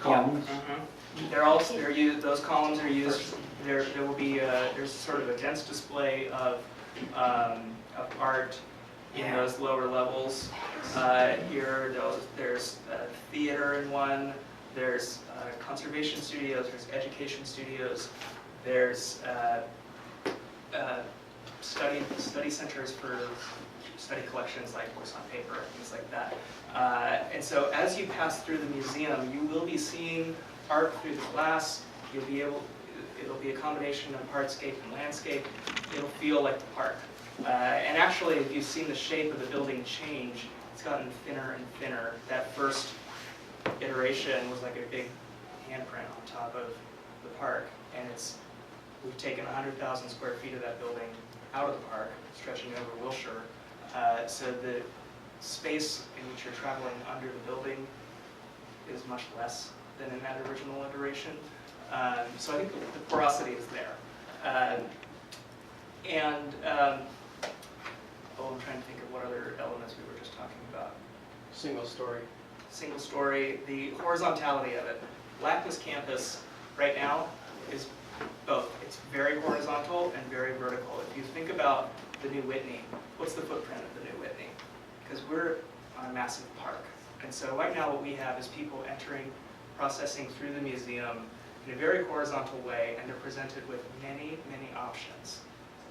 columns? They're all, those columns are used, there will be, there's sort of a dense display of art in those lower levels. Here, there's theater in one, there's conservation studios, there's education studios, there's study centers for study collections like books on paper, things like that. And so as you pass through the museum, you will be seeing art through the glass. It'll be a combination of hardscape and landscape. It'll feel like the park. And actually, if you've seen the shape of the building change, it's gotten thinner and thinner. That first iteration was like a big handprint on top of the park, and we've taken 100,000 square feet of that building out of the park, stretching over Wilshire. So the space in which you're traveling under the building is much less than in that original iteration. So I think the porosity is there. I'm trying to think of what other elements we were just talking about. Single story. Single story, the horizontality of it. LACMA's campus right now is both. It's very horizontal and very vertical. If you think about the New Whitney, what's the footprint of the New Whitney? Because we're on a massive park. And so right now what we have is people entering, processing through the museum in a very horizontal way, and they're presented with many, many options.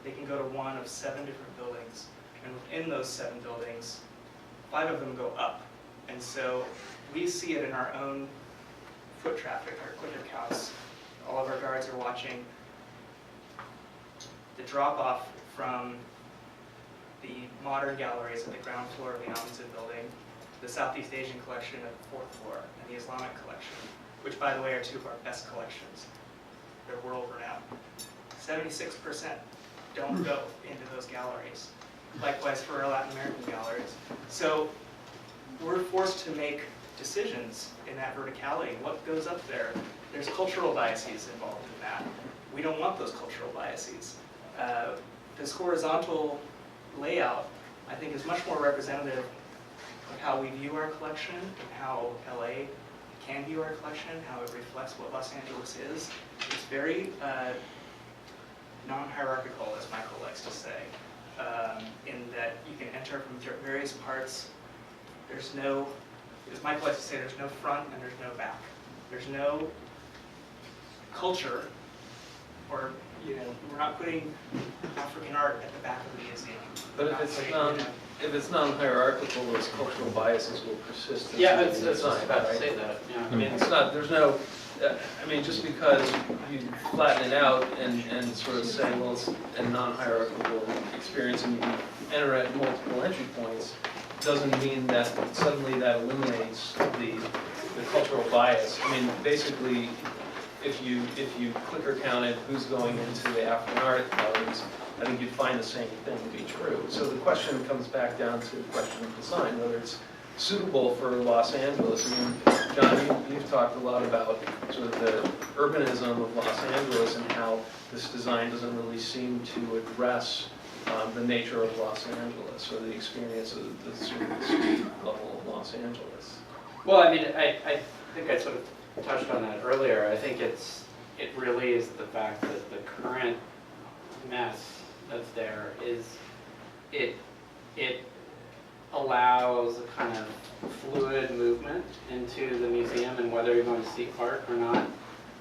They can go to one of 7 different buildings, and within those 7 buildings, 5 of them go up. And so we see it in our own foot traffic, our clicker counts. All of our guards are watching the drop-off from the modern galleries at the ground floor of the Amundsen building, the Southeast Asian collection at the 4th floor, and the Islamic collection, which, by the way, are 2 of our best collections. They're world-renowned. 76% don't go into those galleries. Likewise for our Latin American galleries. So we're forced to make decisions in that verticality. What goes up there? There's cultural biases involved in that. We don't want those cultural biases. This horizontal layout, I think, is much more representative of how we view our collection and how LA can view our collection, how it reflects what Los Angeles is. It's very non-hierarchical, as Michael likes to say, in that you can enter from various parts. There's no, as Michael likes to say, there's no front and there's no back. There's no culture, or we're not putting African art at the back of the museum. But if it's non-hierarchical, those cultural biases will persist. Yeah, it's design, about to right? say that, yeah. I mean, it's not, there's no, just because you flatten it out and sort of say, well, it's a non-hierarchical experience and you enter at multiple entry points, doesn't mean that suddenly that eliminates the cultural bias. I mean, basically, if you clicker counted who's going into the African art galleries, I think you'd find the same thing to be true. So the question comes back down to the question of design, whether it's suitable for Los Angeles. I mean, John, you've talked a lot about sort of the urbanism of Los Angeles and how this design doesn't really seem to address the nature of Los Angeles or the experience of the sort of the street level of Los Angeles. Well, I mean, I think I sort of touched on that earlier. I think it really is the fact that the current mess that's there is, it allows a kind of fluid movement into the museum and whether you're going to see art or not.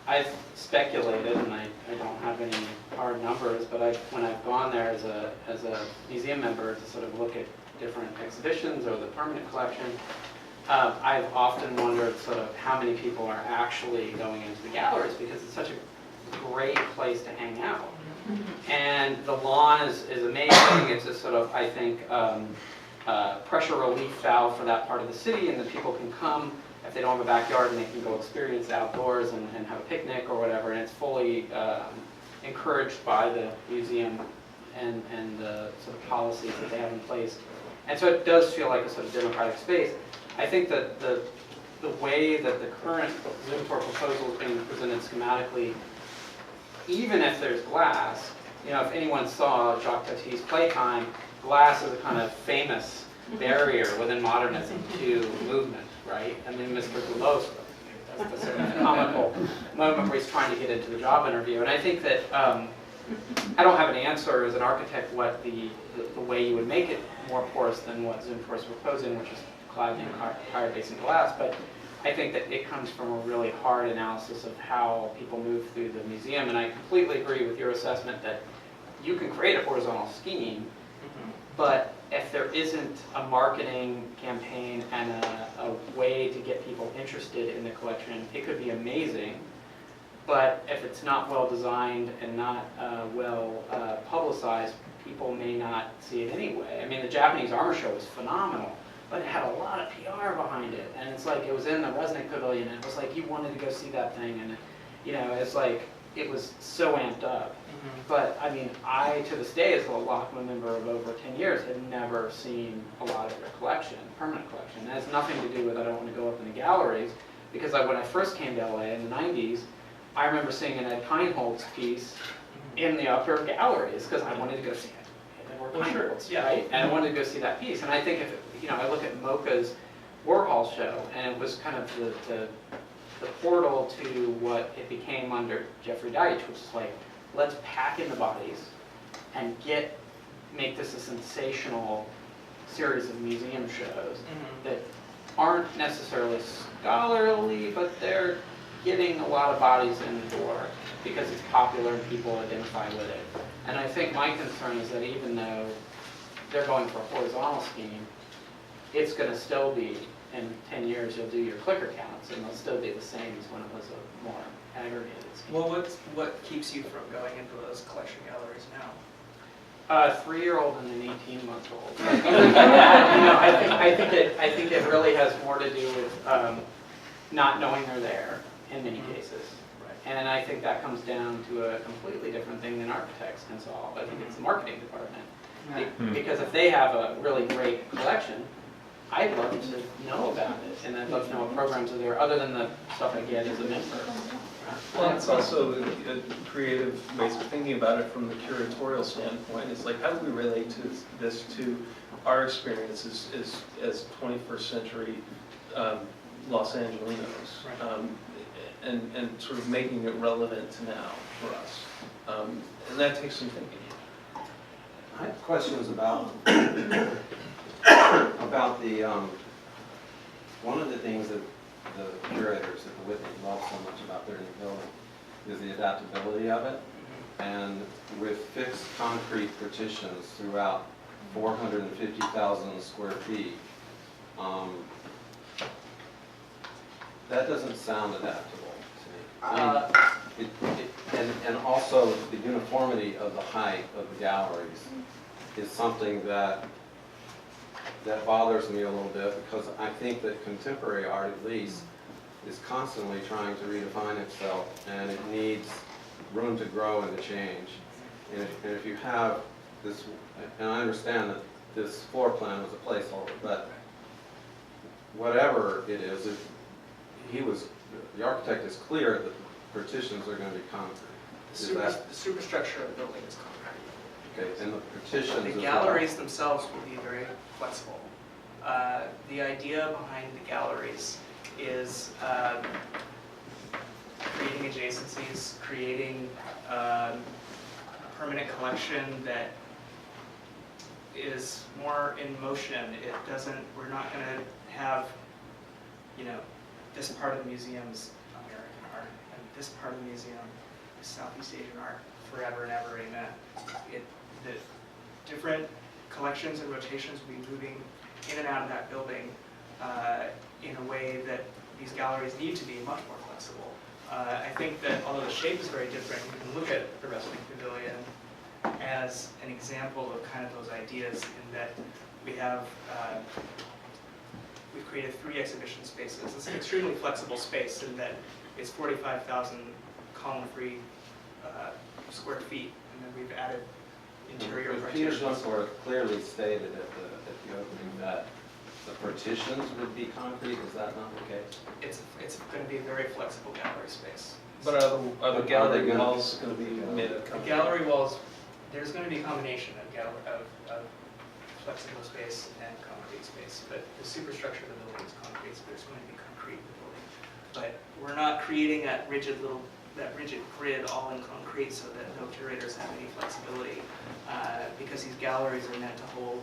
I've speculated, and I don't have any hard numbers, but when I've gone there as a museum member to sort of look at different exhibitions or the permanent collection, I've often wondered sort of how many people are actually going into the galleries, because it's such a great place to hang out. And the lawn is amazing. It's a sort of, I think, pressure relief valve for that part of the city, and the people can come if they don't have a backyard, and they can go experience outdoors and have a picnic or whatever, and it's fully encouraged by the museum and the sort of policies that they have in place. And so it does feel like a sort of democratic space. I think that the way that the current Zumthor proposal is being presented schematically, even if there's glass, you know, if anyone saw Jacques Tati's Playtime, glass is a kind of famous barrier within modernism to movement, right? I mean, Mr. Goulot, that's the sort of comical moment where he's trying to get into the job interview. And I think that I don't have an answer as an architect what the way you would make it more porous than what Zumthor is proposing, which is clad in entire base in glass. But I think that it comes from a really hard analysis of how people move through the museum. And I completely agree with your assessment that you can create a horizontal scheme, but if there isn't a marketing campaign and a way to get people interested in the collection, it could be amazing. But if it's not well designed and not well publicized, people may not see it anyway. I mean, the Japanese armor show was phenomenal, but it had a lot of PR behind it. And it's like, it was in the Resnick Pavilion, and it was like you wanted to go see that thing, and you know, it's like, it was so amped up. But I mean, I, to this day, as a LACMA member of over 10 years, had never seen a lot of their collection, permanent collection. It has nothing to do with I don't want to go up in the galleries, because when I first came to LA in the 90s, I remember seeing an Ed Keinhold's piece in the upper galleries, because I wanted to go see it. There were Keinhold's, right? And I wanted to go see that piece. And I think, if I look at Mocha's Warhol show, and it was kind of the portal to what it became under Jeffrey Deitch, which is like, let's pack in the bodies and make this a sensational series of museum shows that aren't necessarily scholarly, but they're getting a lot of bodies in the door because it's popular and people identify with it. And I think my concern is that even though they're going for a horizontal scheme, it's going to still be, in 10 years, you'll do your clicker counts, and they'll still be the same as when it was a more aggregated scheme. Well, what keeps you from going into those collection galleries now? A 3-year-old and an 18-month-old. I think it really has more to do with not knowing they're there in many cases. Right. And I think that comes down to a completely different thing than architects can solve. I think it's the marketing department. Because if they have a really great collection, I'd love to know about it, and I'd love to know what programs are there, other than the stuff I get as a member. Well, it's also a creative ways of thinking about it from the curatorial standpoint. It's like, how do we relate this to our experiences as 21st century Los Angelenos, and sort of making it relevant to now for us. And that takes some thinking. I have questions about one of the things that the curators at the Whitney love so much about their new building is the adaptability of it. And with fixed concrete partitions throughout 450,000 square feet, that doesn't sound adaptable to me. And also the uniformity of the height of the galleries is something that bothers me a little bit, because I think that contemporary art, at least, is constantly trying to redefine itself, and it needs room to grow and to change. And if you have this, and I understand that this floor plan was a placeholder, but whatever it is, the architect is clear that the partitions are going to be concrete. The superstructure of the building is concrete. Okay, and the partitions. The galleries themselves will be very flexible. The idea behind the galleries is creating adjacencies, creating a permanent collection that is more in motion. It doesn't, we're not going to have, you know, this part of the museum's American art and this part of the museum is Southeast Asian art forever and ever, amen. The different collections and rotations will be moving in and out of that building in a way that these galleries need to be much more flexible. I think that although the shape is very different, you can look at the Wrestling Pavilion as an example of kind of those ideas in that we have, we've created 3 exhibition spaces. It's an extremely flexible space in that it's 45,000 column-free square feet, and then we've added interior But Peter partitions. Zumthor clearly stated at the opening that the partitions would be concrete. Is that not the case? It's going to be a very flexible gallery space. But are the gallery they gonna- walls going to be made of The concrete? gallery walls, there's going to be a combination of flexible space and concrete space, but the superstructure of the building is concrete, so there's going to be concrete in the building. But we're not creating that rigid grid all in concrete so that no curators have any flexibility, because these galleries are meant to hold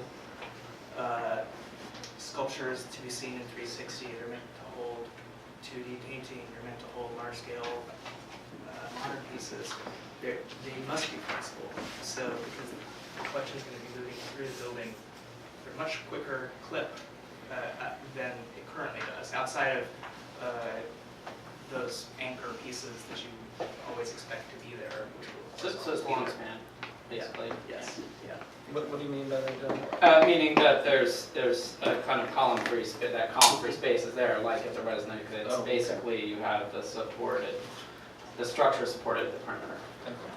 sculptures to be seen in 360. They're meant to hold 2D painting. They're meant to hold large-scale modern pieces. They must be flexible. So because the collection is going to be moving through the building at a much quicker clip than it currently does, outside of those anchor pieces that you always expect to be there. Which will So it's long span, basically. Yes. Yeah. What do you mean by that? Meaning that there's a kind of column-free, that column-free space is there, like at the Resnick, it's basically you have the structure supported at the perimeter,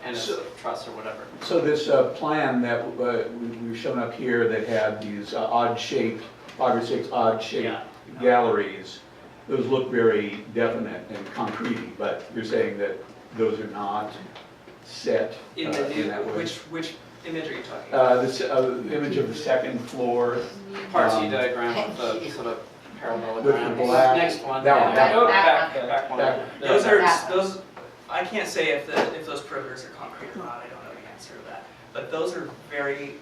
and it's a truss or whatever. So this plan that we've shown up here that had these odd-shaped, 5 or 6 odd-shaped Yeah. galleries, those look very definite and concrete, but you're saying that those are not set In the new, that way? which image are you talking about? This image of the second floor. Parts diagram with the sort of parallelogram. With the black- Next one. that one, that Oh, one. back one. Back- Those I can't say if those perimeters are concrete or not. I don't know the answer to that. But those are very,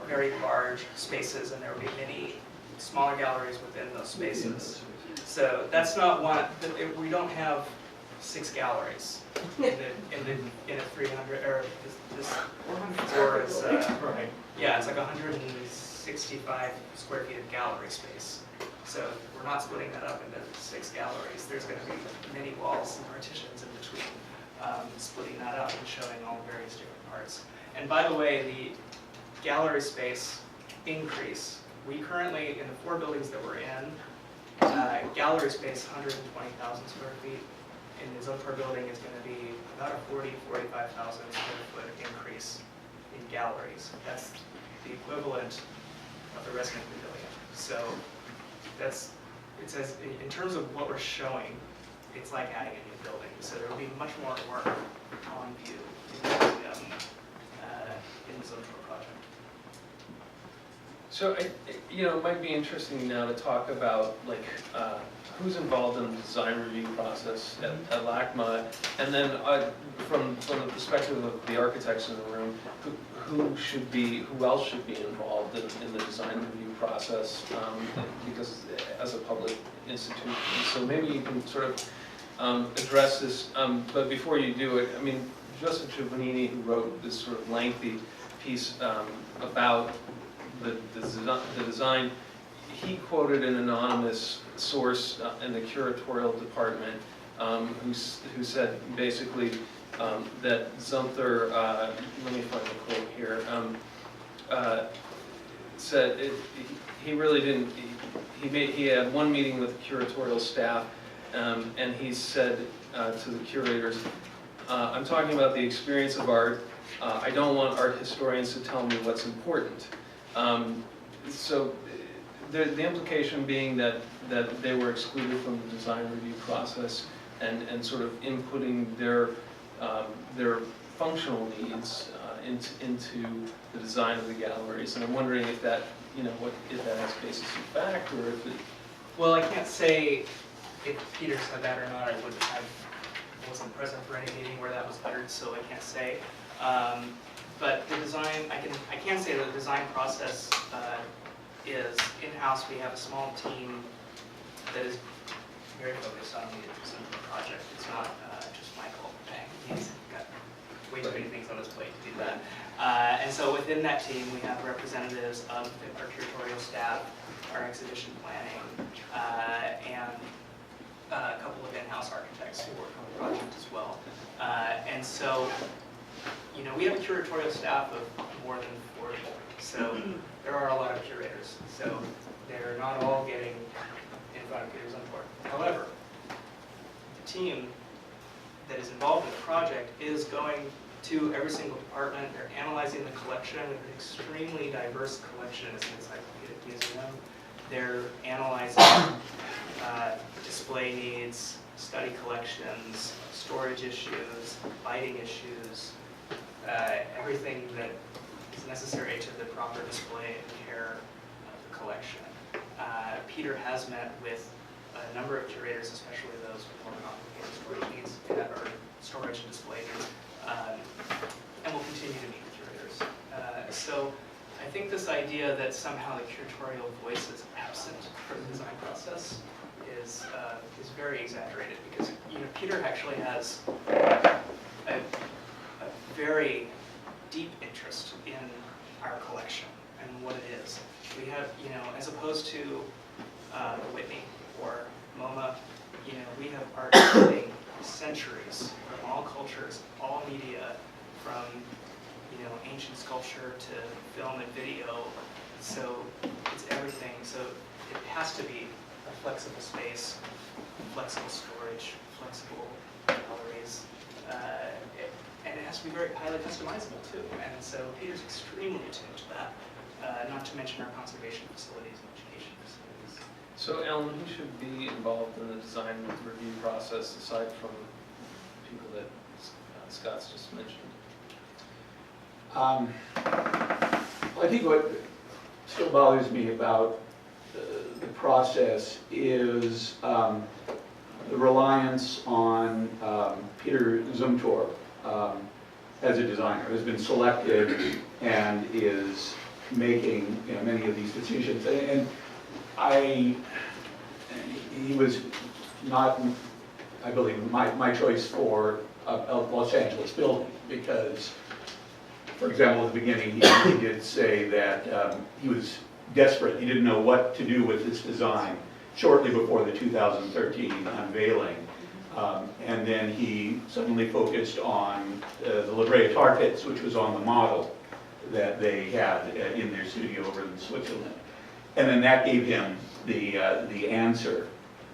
very large spaces, and there will be many smaller galleries within those spaces. So that's not one. We don't have 6 galleries in a 300 or this floor is Right. yeah, it's like 165 square feet of gallery space. So we're not splitting that up into 6 galleries. There's going to be many walls and partitions in between, splitting that up and showing all various different parts. And by the way, the gallery space increase. We currently, in the 4 buildings that we're in, gallery space 120,000 square feet. In the Zumthor building is going to be about a 45,000 square foot increase in galleries. That's the equivalent of the Resnick Pavilion. So it's as in terms of what we're showing, it's like adding a new building. So there will be much more work on view in the Zumthor project. So, it might be interesting now to talk about, like, who's involved in the design review process at LACMA, and then from the perspective of the architects in the room, who else should be involved in the design review process, because as a public institution. So maybe you can sort of address this, but before you do it, I mean, Joseph Giovannini, who wrote this sort of lengthy piece about the design, he quoted an anonymous source in the curatorial department who said basically that Zumthor, let me find the quote here, said he really didn't, he had one meeting with the curatorial staff and he said to the curators, I'm talking about the experience of art, I don't want art historians to tell me what's important. So the implication being that they were excluded from the design review process and sort of inputting their functional needs into the design of the galleries. And I'm wondering if that, if that has basis in fact, or if it... Well, I can't say if Peter said that or not. I wasn't present for any meeting where that was uttered, so I can't say. But the design, I can say that the design process is in-house. We have a small team that is very focused on the Zumthor project. It's not just Michael. He's got way too many things on his plate to do that. And so within that team, we have representatives of our curatorial staff, our exhibition planning, and a couple of in-house architects who work on the project as well. And so, you know, we have a curatorial staff of more than 40, so there are a lot of curators. So they're not all getting in front of Peter Zumthor. However, the team that is involved in the project is going to every single department. They're analyzing the collection. We have an extremely diverse collection as an encyclopedic museum. They're analyzing display needs, study collections, storage issues, lighting issues, everything that is necessary to the proper display and care of the collection. Peter has met with a number of curators, especially those with more complicated storage needs, or storage and display needs, and will continue to meet with curators. So I think this idea that somehow the curatorial voice is absent from the design process is very exaggerated, because Peter actually has a very deep interest in our collection and what it is. We have, as opposed to Whitney or MoMA, we have art spanning centuries from all cultures, all media, from ancient sculpture to film and video. So it's everything. So it has to be a flexible space, flexible storage, flexible galleries, and it has to be very highly customizable too. And so Peter's extremely attuned to that, not to mention our conservation facilities and education facilities. So Ellen, who should be involved in the design review process aside from people that Scott's just mentioned? I think what still bothers me about the process is the reliance on Peter Zumthor as a designer, who's been selected and is making many of these decisions. And he was not, I believe, my choice for a Los Angeles building, because, for example, at the beginning, he did say that he was desperate. He didn't know what to do with this design shortly before the 2013 unveiling. And then he suddenly focused on the La Brea tar pits, which was on the model that they had in their studio over in Switzerland. And then that gave him the answer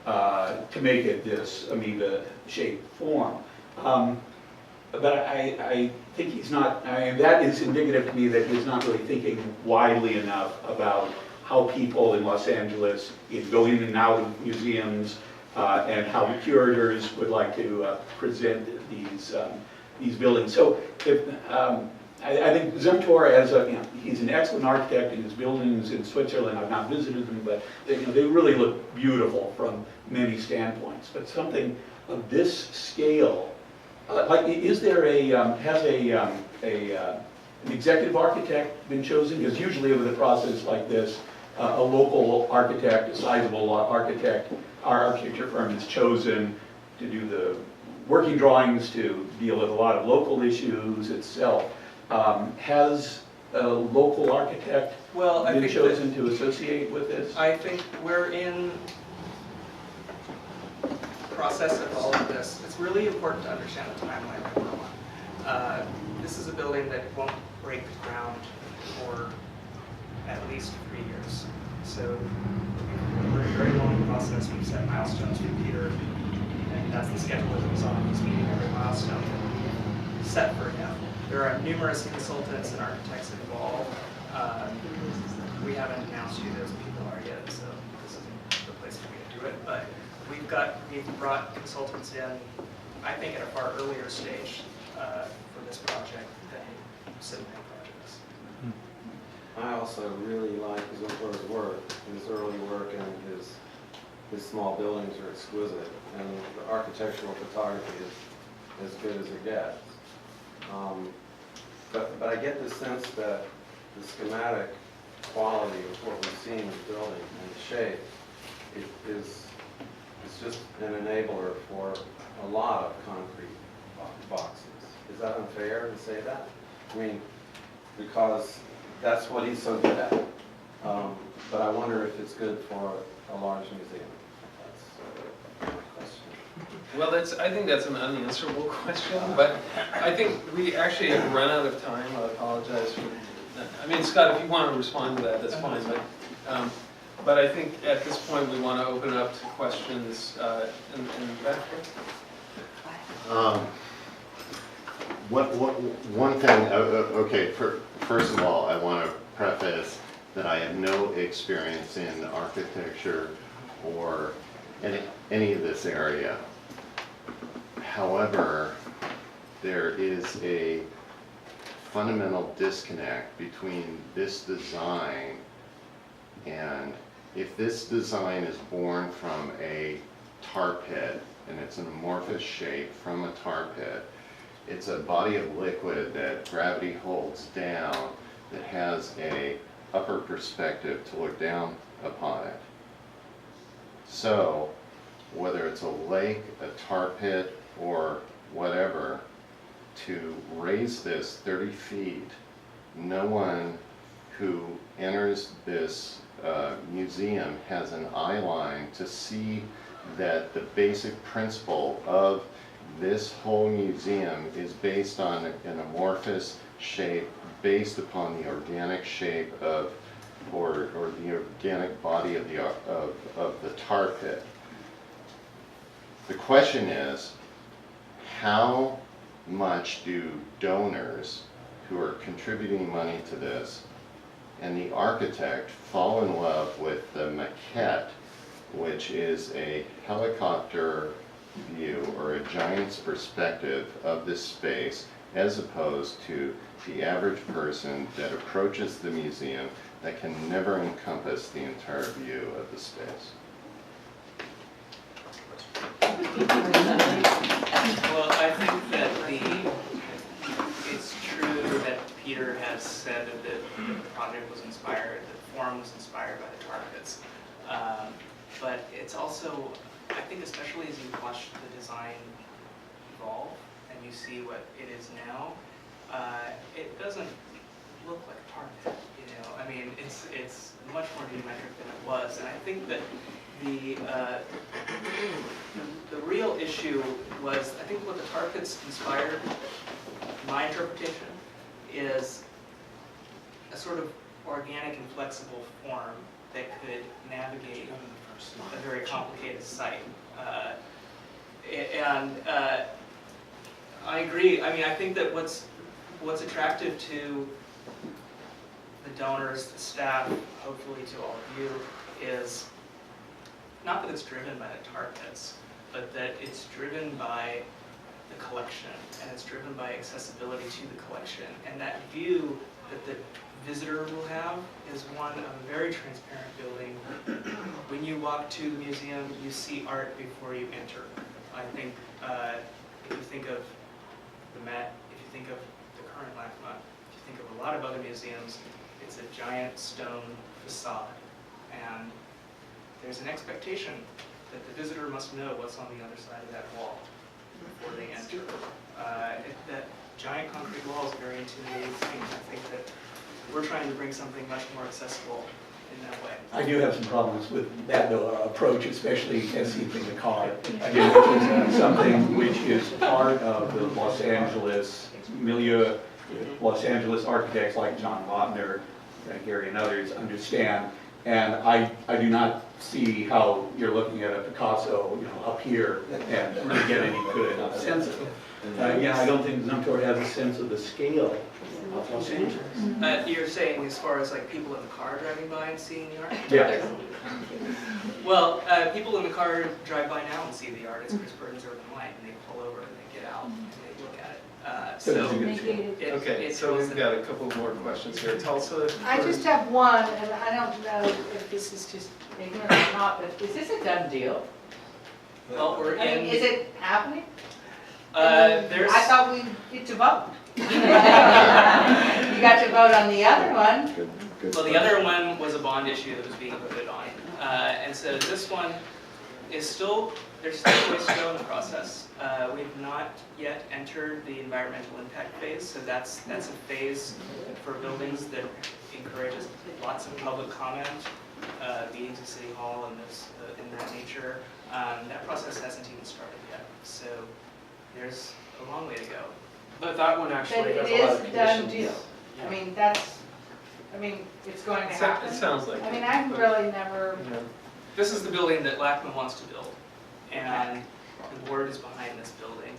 to make it this amoeba-shaped form. But I think he's not, that is indicative to me that he's not really thinking widely enough about how people in Los Angeles go in and out of museums, and how the curators would like to present these buildings. So I think Zumthor, he's an excellent architect, and his buildings in Switzerland, I've not visited them, but they really look beautiful from many standpoints. But something of this scale, is there has an executive architect been chosen? Because usually with a process like this, a local architect, a sizable architect, our architecture firm is chosen to do the working drawings, to deal with a lot of local issues itself. Has a local architect been chosen to associate with this? I think we're in process of all of this. It's really important to understand the timeline that we're on. This is a building that won't break ground for at least 3 years. So we're in a very long process. We've set milestones with Peter, and that's the schedule that was on. He's meeting every milestone that we set for him. There are numerous consultants and architects involved. We haven't announced who those people are yet, so this isn't the place for me to do it. But we've brought consultants in, I think, at a far earlier stage for this project than Cinematic projects. I also really like Zumthor's work, his early work, and his small buildings are exquisite, and the architectural photography is as good as it gets. But I get the sense that the schematic quality of what we've seen in the building and the shape is just an enabler for a lot of concrete boxes. Is that unfair to say that? I mean, because that's what he's so good at. But I wonder if it's good for a large museum. That's my question. Well, I think that's an unanswerable question, but I think we actually have run out of time. I apologize for that. I mean, Scott, if you want to respond to that, that's fine, but I think at this point we want to open it up to questions in the back. One thing, okay, first of all, I want to preface that I have no experience in architecture or any of this area. However, there is a fundamental disconnect between this design and if this design is born from a tar pit and it's an amorphous shape from a tar pit, it's a body of liquid that gravity holds down that has a upper perspective to look down upon it. So whether it's a lake, a tar pit, or whatever, to raise this 30 feet, no one who enters this museum has an eye line to see that the basic principle of this whole museum is based on an amorphous shape based upon the organic shape of, or the organic body of the tar pit. The question is, how much do donors who are contributing money to this and the architect fall in love with the maquette, which is a helicopter view or a giant's perspective of this space, as opposed to the average person that approaches the museum that can never encompass the entire view of the space? Well, I think that it's true that Peter has said that the project was inspired, the form was inspired by the tar pits. But it's also, I think especially as you watch the design evolve and you see what it is now, it doesn't look like a tar pit, you know? I mean, it's much more geometric than it was, and I think that the real issue was, I think what the tar pits inspired, my interpretation, is a sort of organic and flexible form that could navigate a very complicated site. I agree. I mean, I think that what's attractive to the donors, the staff, hopefully to all of you, is not that it's driven by the tar pits, but that it's driven by the collection, and it's driven by accessibility to the collection. And that view that the visitor will have is one of a very transparent building. When you walk to the museum, you see art before you enter. I think if you think of the Met, if you think of the current LACMA, if you think of a lot of other museums, it's a giant stone facade. And there's an expectation that the visitor must know what's on the other side of that wall before they enter. That giant concrete wall is very intimidating. I think that we're trying to bring something much more accessible in that way. I do have some problems with that approach, especially as seen from the car. Again, which is something which is part of the Los Angeles milieu. Los Angeles architects like John Lautner, Gary and others understand. And I do not see how you're looking at a Picasso, you know, up here and really get any good sense of it. Yeah, I don't think Zumthor has a sense of the scale of Los Angeles. You're saying as far as like people in the car driving by and seeing the art? Yeah. Well, people in the car drive by now and see the art. It's Chris Burton's Urban Light, and they pull over and they get out and they look at it. Okay, so we've got a couple more questions here. Tulsa? I just have one, and I don't know if this is just ignorant or not, but is this a done deal? Well, we're I mean, in. is it happening? There's. I thought we get to vote. You got to vote on the other one. Well, the other one was a bond issue that was being voted on. And so this one is still, there's still a ways to go in the process. We've not yet entered the environmental impact phase, so that's a phase for buildings that encourages lots of public comment, meetings at City Hall and this, in that nature. That process hasn't even started yet, so there's a long way to go. But that one But actually it has a lot of is a done conditions. deal. Yeah. I mean, it's going to happen. It sounds like. I mean, I've really never, Yeah. This is the building that LACMA wants to build, and the board is behind this building.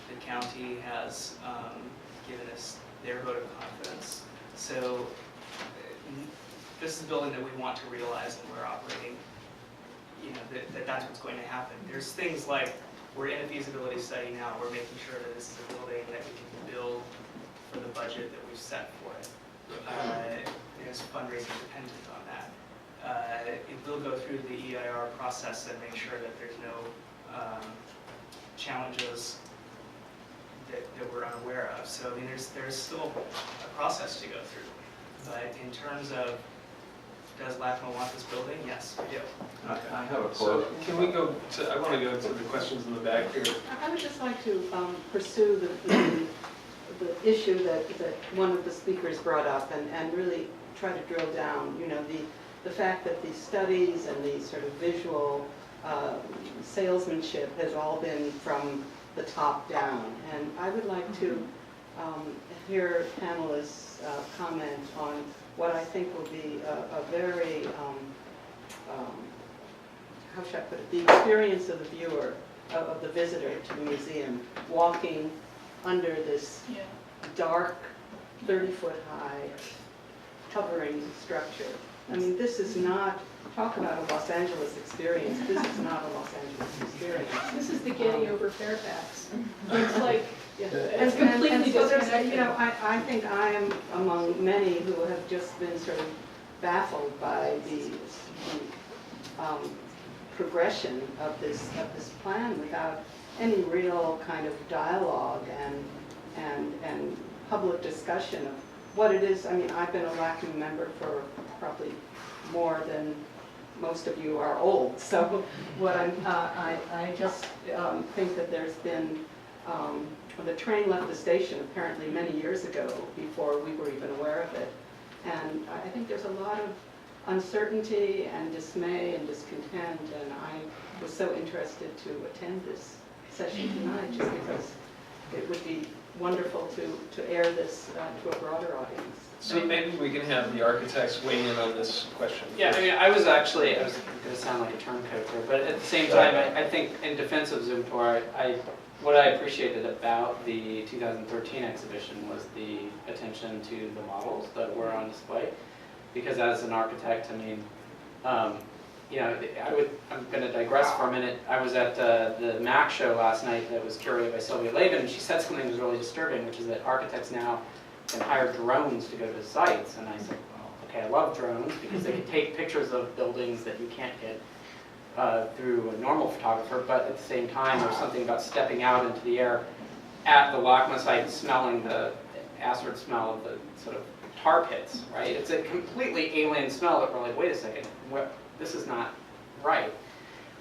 The county has given us their vote of confidence. So this is the building that we want to realize, and we're operating, you know, that's what's going to happen. There's things like, we're in a feasibility study now, we're making sure that this is a building that we can build for the budget that we've set for it. There's fundraising dependent on that. It will go through the EIR process and make sure that there's no challenges that we're unaware of. So I mean, there's still a process to go through. But in terms of, does LACMA want this building? Yes, we do. I have a So quote. can we go to, I want to go to the questions in the back here. I would just like to pursue the issue that one of the speakers brought up and really try to drill down, you know, the fact that these studies and the sort of visual salesmanship has all been from the top down. And I would like to hear panelists comment on what I think will be a very, how should I put it, the experience of the viewer, of the visitor to the museum, walking under this dark, 30-foot high, hovering structure. I mean, this is not, talk about a Los Angeles experience, this is not a Los Angeles experience. This is the Getty over Fairfax. It's like, Yeah. it's completely And so there's, disconnected. you know, I think I am among many who have just been sort of baffled by the progression of this plan without any real kind of dialogue and public discussion of what it is. I mean, I've been a LACMA member for probably more than most of you are old. So what I just think that there's been, the train left the station apparently many years ago before we were even aware of it. And I think there's a lot of uncertainty and dismay and discontent, and I was so interested to attend this session tonight just because it would be wonderful to air this to a broader audience. So maybe we can have the architects weigh in on this question. Yeah, I mean, I was going to sound like a turncoat here, but at the same time, I think in defense of Zumthor, what I appreciated about the 2013 exhibition was the attention to the models that were on display. Because as an architect, I mean, you know, I'm going to digress for a minute. I was at the MAC show last night that was curated by Sylvia Lavin, and she said something that was really disturbing, which is that architects now can hire drones to go to sites. And I said, well, okay, I love drones because they can take pictures of buildings that you can't get through a normal photographer, but at the same time, there's something about stepping out into the air at the LACMA site, smelling the acid smell of the sort of tar pits, right? It's a completely alien smell that we're like, wait a second, this is not right.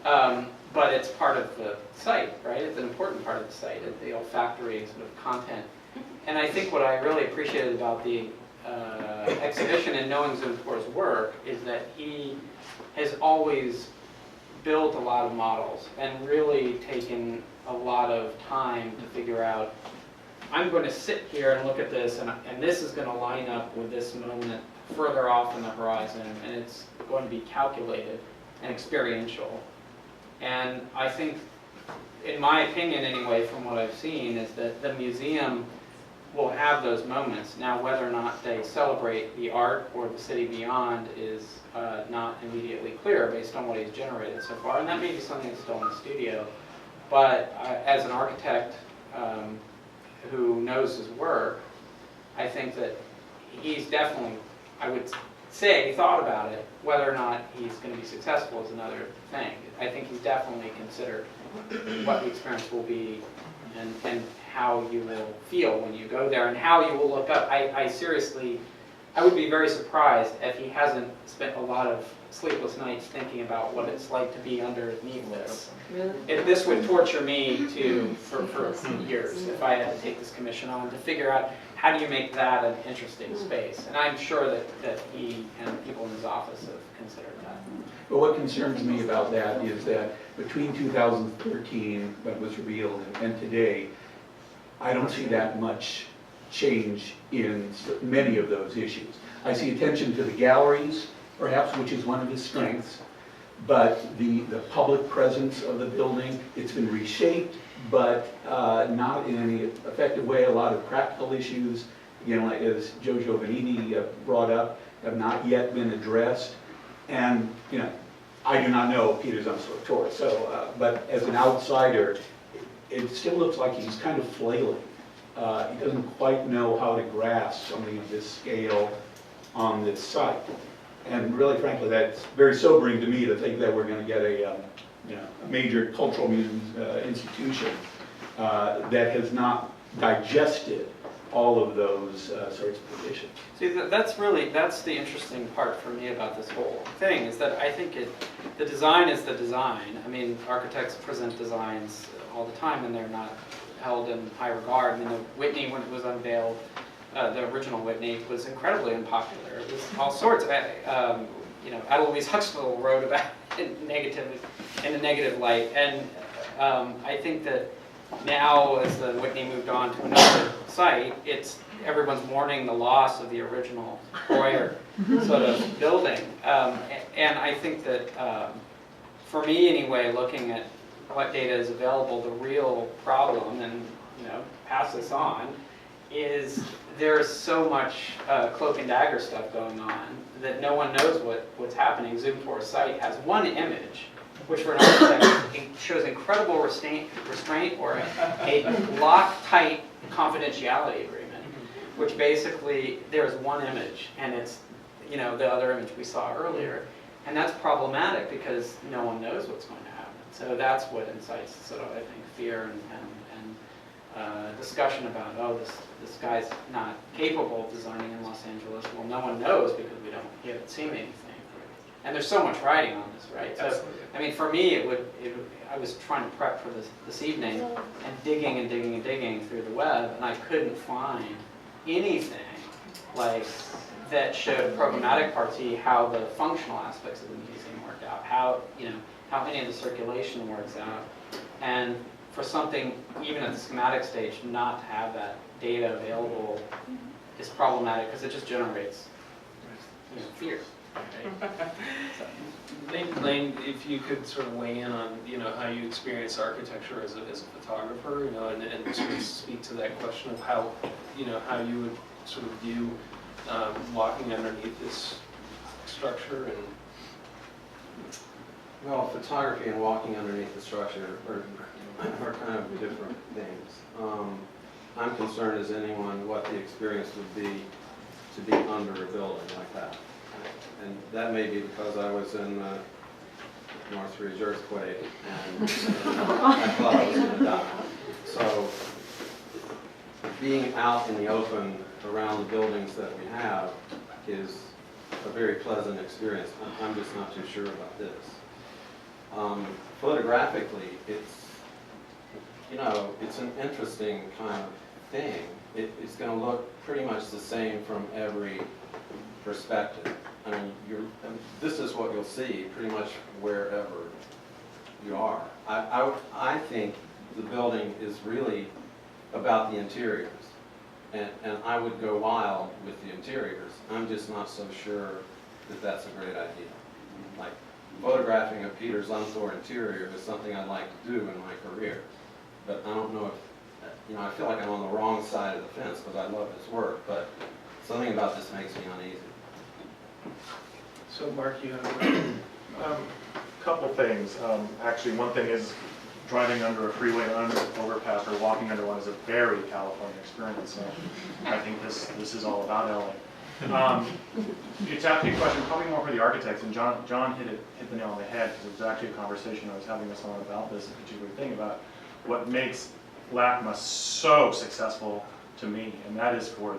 But it's part of the site, right? It's an important part of the site, the olfactory sort of content. And I think what I really appreciated about the exhibition and knowing Zumthor's work is that he has always built a lot of models and really taken a lot of time to figure out, I'm going to sit here and look at this, and this is going to line up with this moment further off in the horizon, and it's going to be calculated and experiential. And I think, in my opinion anyway, from what I've seen, is that the museum will have those moments. Now, whether or not they celebrate the art or the city beyond is not immediately clear based on what he's generated so far, and that may be something that's still in the studio. But as an architect who knows his work, I think that he's definitely, I would say, thought about it. Whether or not he's going to be successful is another thing. I think he's definitely considered what the experience will be and how you will feel when you go there and how you will look up. I seriously, I would be very surprised if he hasn't spent a lot of sleepless nights thinking about what it's like to be underneath this. Really? This would torture me for years if I had to take this commission on to figure out how do you make that an interesting space. And I'm sure that he and people in his office have considered that. But what concerns me about that is that between 2013, when it was revealed, and today, I don't see that much change in many of those issues. I see attention to the galleries, perhaps, which is one of his strengths, but the public presence of the building, it's been reshaped, but not in any effective way. A lot of practical issues, again, like as Joe Giovannini brought up, have not yet been addressed. And, you know, I do not know Peter Zumthor, so, but as an outsider, it still looks like he's kind of flailing. He doesn't quite know how to grasp something of this scale on this site. And really, frankly, that's very sobering to me to think that we're going to get a major cultural institution that has not digested all of those sorts of conditions. See, that's the interesting part for me about this whole thing, is that I think the design is the design. I mean, architects present designs all the time and they're not held in high regard. I mean, the Whitney, when it was unveiled, the original Whitney was incredibly unpopular. It was all sorts of, Ada Louise Huxtable wrote about it in a negative light. And I think that now, as the Whitney moved on to another site, everyone's mourning the loss of the original Breuer sort of building. And I think that, for me anyway, looking at what data is available, the real problem, and pass this on, is there's so much cloak and dagger stuff going on that no one knows what's happening. Zumthor's site has one image, which for an architect shows incredible restraint or a lock-tight confidentiality agreement, which basically there's one image, and it's the other image we saw earlier, and that's problematic because no one knows what's going to happen. So that's what incites sort of, I think, fear and discussion about, oh, this guy's not capable of designing in Los Angeles. Well, no one knows because we haven't seen anything. And there's so much writing on this, right? So, I mean, for me, I was trying to prep for this evening and digging through the web, and I couldn't find anything like that showed programmatic parts, how the functional aspects of the museum worked out, how any of the circulation works out, and for something even at the schematic stage not to have that data available is problematic because it just generates fear. Lane, if you could sort of weigh in on how you experience architecture as a photographer, and sort of speak to that question of how you would sort of view walking underneath this structure and. Well, photography and walking underneath the structure are kind of different things. I'm concerned as anyone what the experience would be to be under a building like that. And that may be because I was in the Northridge earthquake and I thought I was going to die. So being out in the open around the buildings that we have is a very pleasant experience. I'm just not too sure about this. Photographically, it's an interesting kind of thing. It's going to look pretty much the same from every perspective. I mean, this is what you'll see pretty much wherever you are. I think the building is really about the interiors, and I would go wild with the interiors. I'm just not so sure that that's a great idea. Like, photographing a Peter Zumthor interior is something I'd like to do in my career, but I don't know if, I feel like I'm on the wrong side of the fence because I love his work, but something about this makes me uneasy. So Mark, you have couple things. Actually, one thing is driving under a freeway overpass or walking under one is a very California experience. So I think this is all about LA. It's actually a question probably more for the architects, and John hit the nail on the head because it was actually a conversation I was having with someone about this particular thing about what makes LACMA so successful to me, and that is for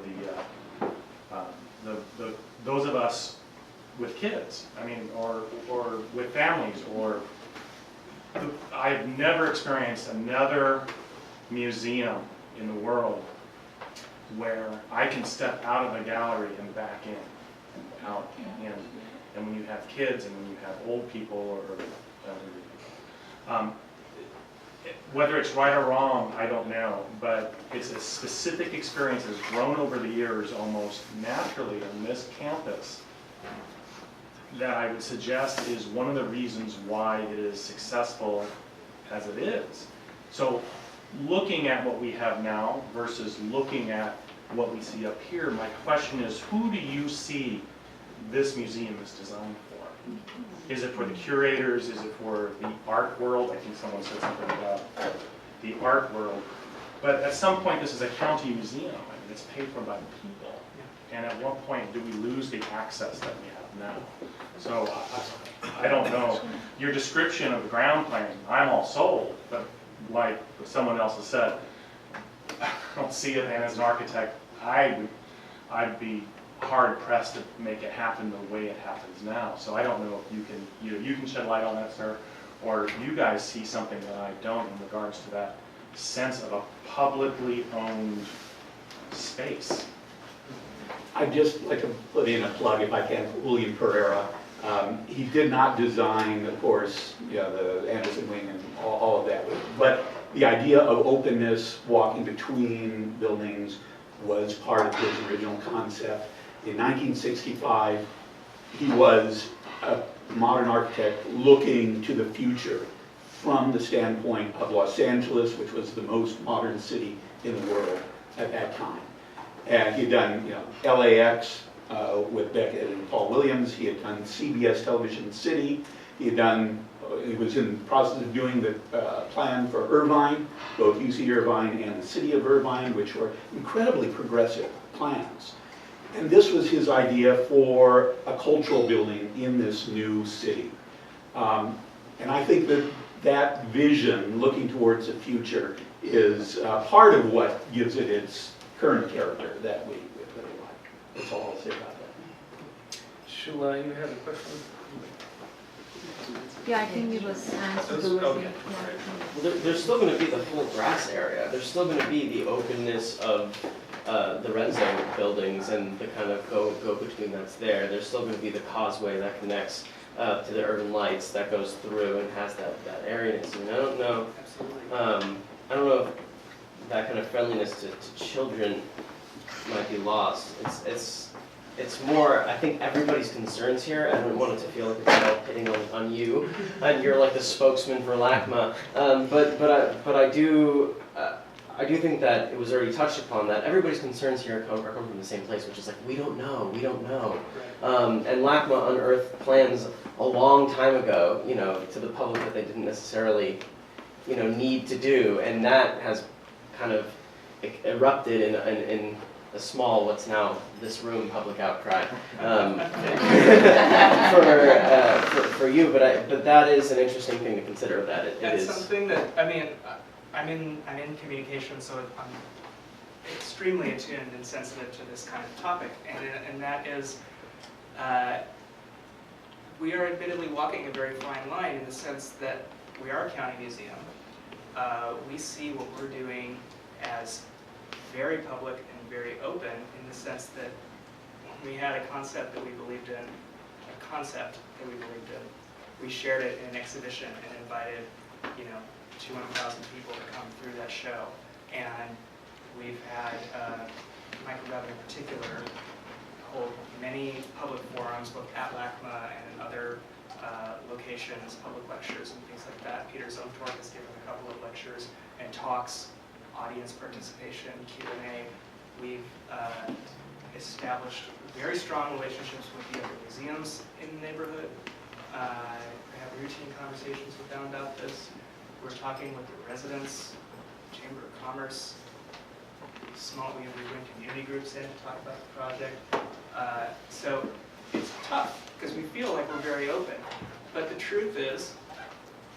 those of us with kids, I mean, or with families, or I've never experienced another museum in the world where I can step out of the gallery and back in, and out and in. And when you have kids and when you have old people or whether it's right or wrong, I don't know, but it's a specific experience that's grown over the years almost naturally on this campus that I would suggest is one of the reasons why it is successful as it is. So looking at what we have now versus looking at what we see up here, my question is, who do you see this museum is designed for? Is it for the curators? Is it for the art world? I think someone said something about the art world. But at some point, this is a county museum. I mean, it's paid for by the people. And at what point do we lose the access that we have now? So I don't know. Your description of the ground plan, I'm all sold. But like someone else has said, I don't see it. And as an architect, I'd be hard pressed to make it happen the way it happens now. So I don't know if you can, either you can shed light on that, sir, or you guys see something that I don't in regards to that sense of a publicly owned space. I'd just like to put in a plug, if I can, for William Pereira. He did not design, of course, the Anderson Wing and all of that, but the idea of openness, walking between buildings, was part of his original concept. In 1965, he was a modern architect looking to the future from the standpoint of Los Angeles, which was the most modern city in the world at that time. And he'd done, LAX with Beckett and Paul Williams. He had done CBS Television City. He was in the process of doing the plan for Irvine, both UC Irvine and the city of Irvine, which were incredibly progressive plans. And this was his idea for a cultural building in this new city. And I think that vision, looking towards the future, is part of what gives it its current character that we really like. That's all I'll say about that. Sheila, you had a question? Yeah, I think it was answered. Okay. There's still going to be the whole grass area. There's still going to be the openness of the Renzo buildings and the kind of go between that's there. There's still going to be the causeway that connects to the urban lights that goes through and has that airiness. I mean, I don't know. I don't know if that kind of friendliness to children might be lost. It's more, I think everybody's concerns here, I don't want it to feel like it's all hitting on you, and you're like the spokesman for LACMA, but I do think that it was already touched upon that everybody's concerns here come from the same place, which is like, we don't know. And LACMA unearthed plans a long time ago, to the public that they didn't necessarily, need to do, and that has kind of erupted in a small, what's now this room, public outcry for you. But that is an interesting thing to consider. That it That's is something that I'm in communication, so I'm extremely attuned and sensitive to this kind of topic, and that is. We are admittedly walking a very fine line in the sense that we are a county museum. We see what we're doing as very public and very open in the sense that we had a concept that we believed in, we shared it in an exhibition and invited, 200,000 people to come through that show. And we've had, Michael Gavin in particular, hold many public forums, both at LACMA and in other locations, public lectures and things like that. Peter Zumthor has given a couple of lectures and talks, audience participation, Q&A. We've established very strong relationships with the other museums in the neighborhood. We have routine conversations with them about this. We're talking with the residents, Chamber of Commerce. We're doing community groups in to talk about the project. So it's tough because we feel like we're very open. But the truth is,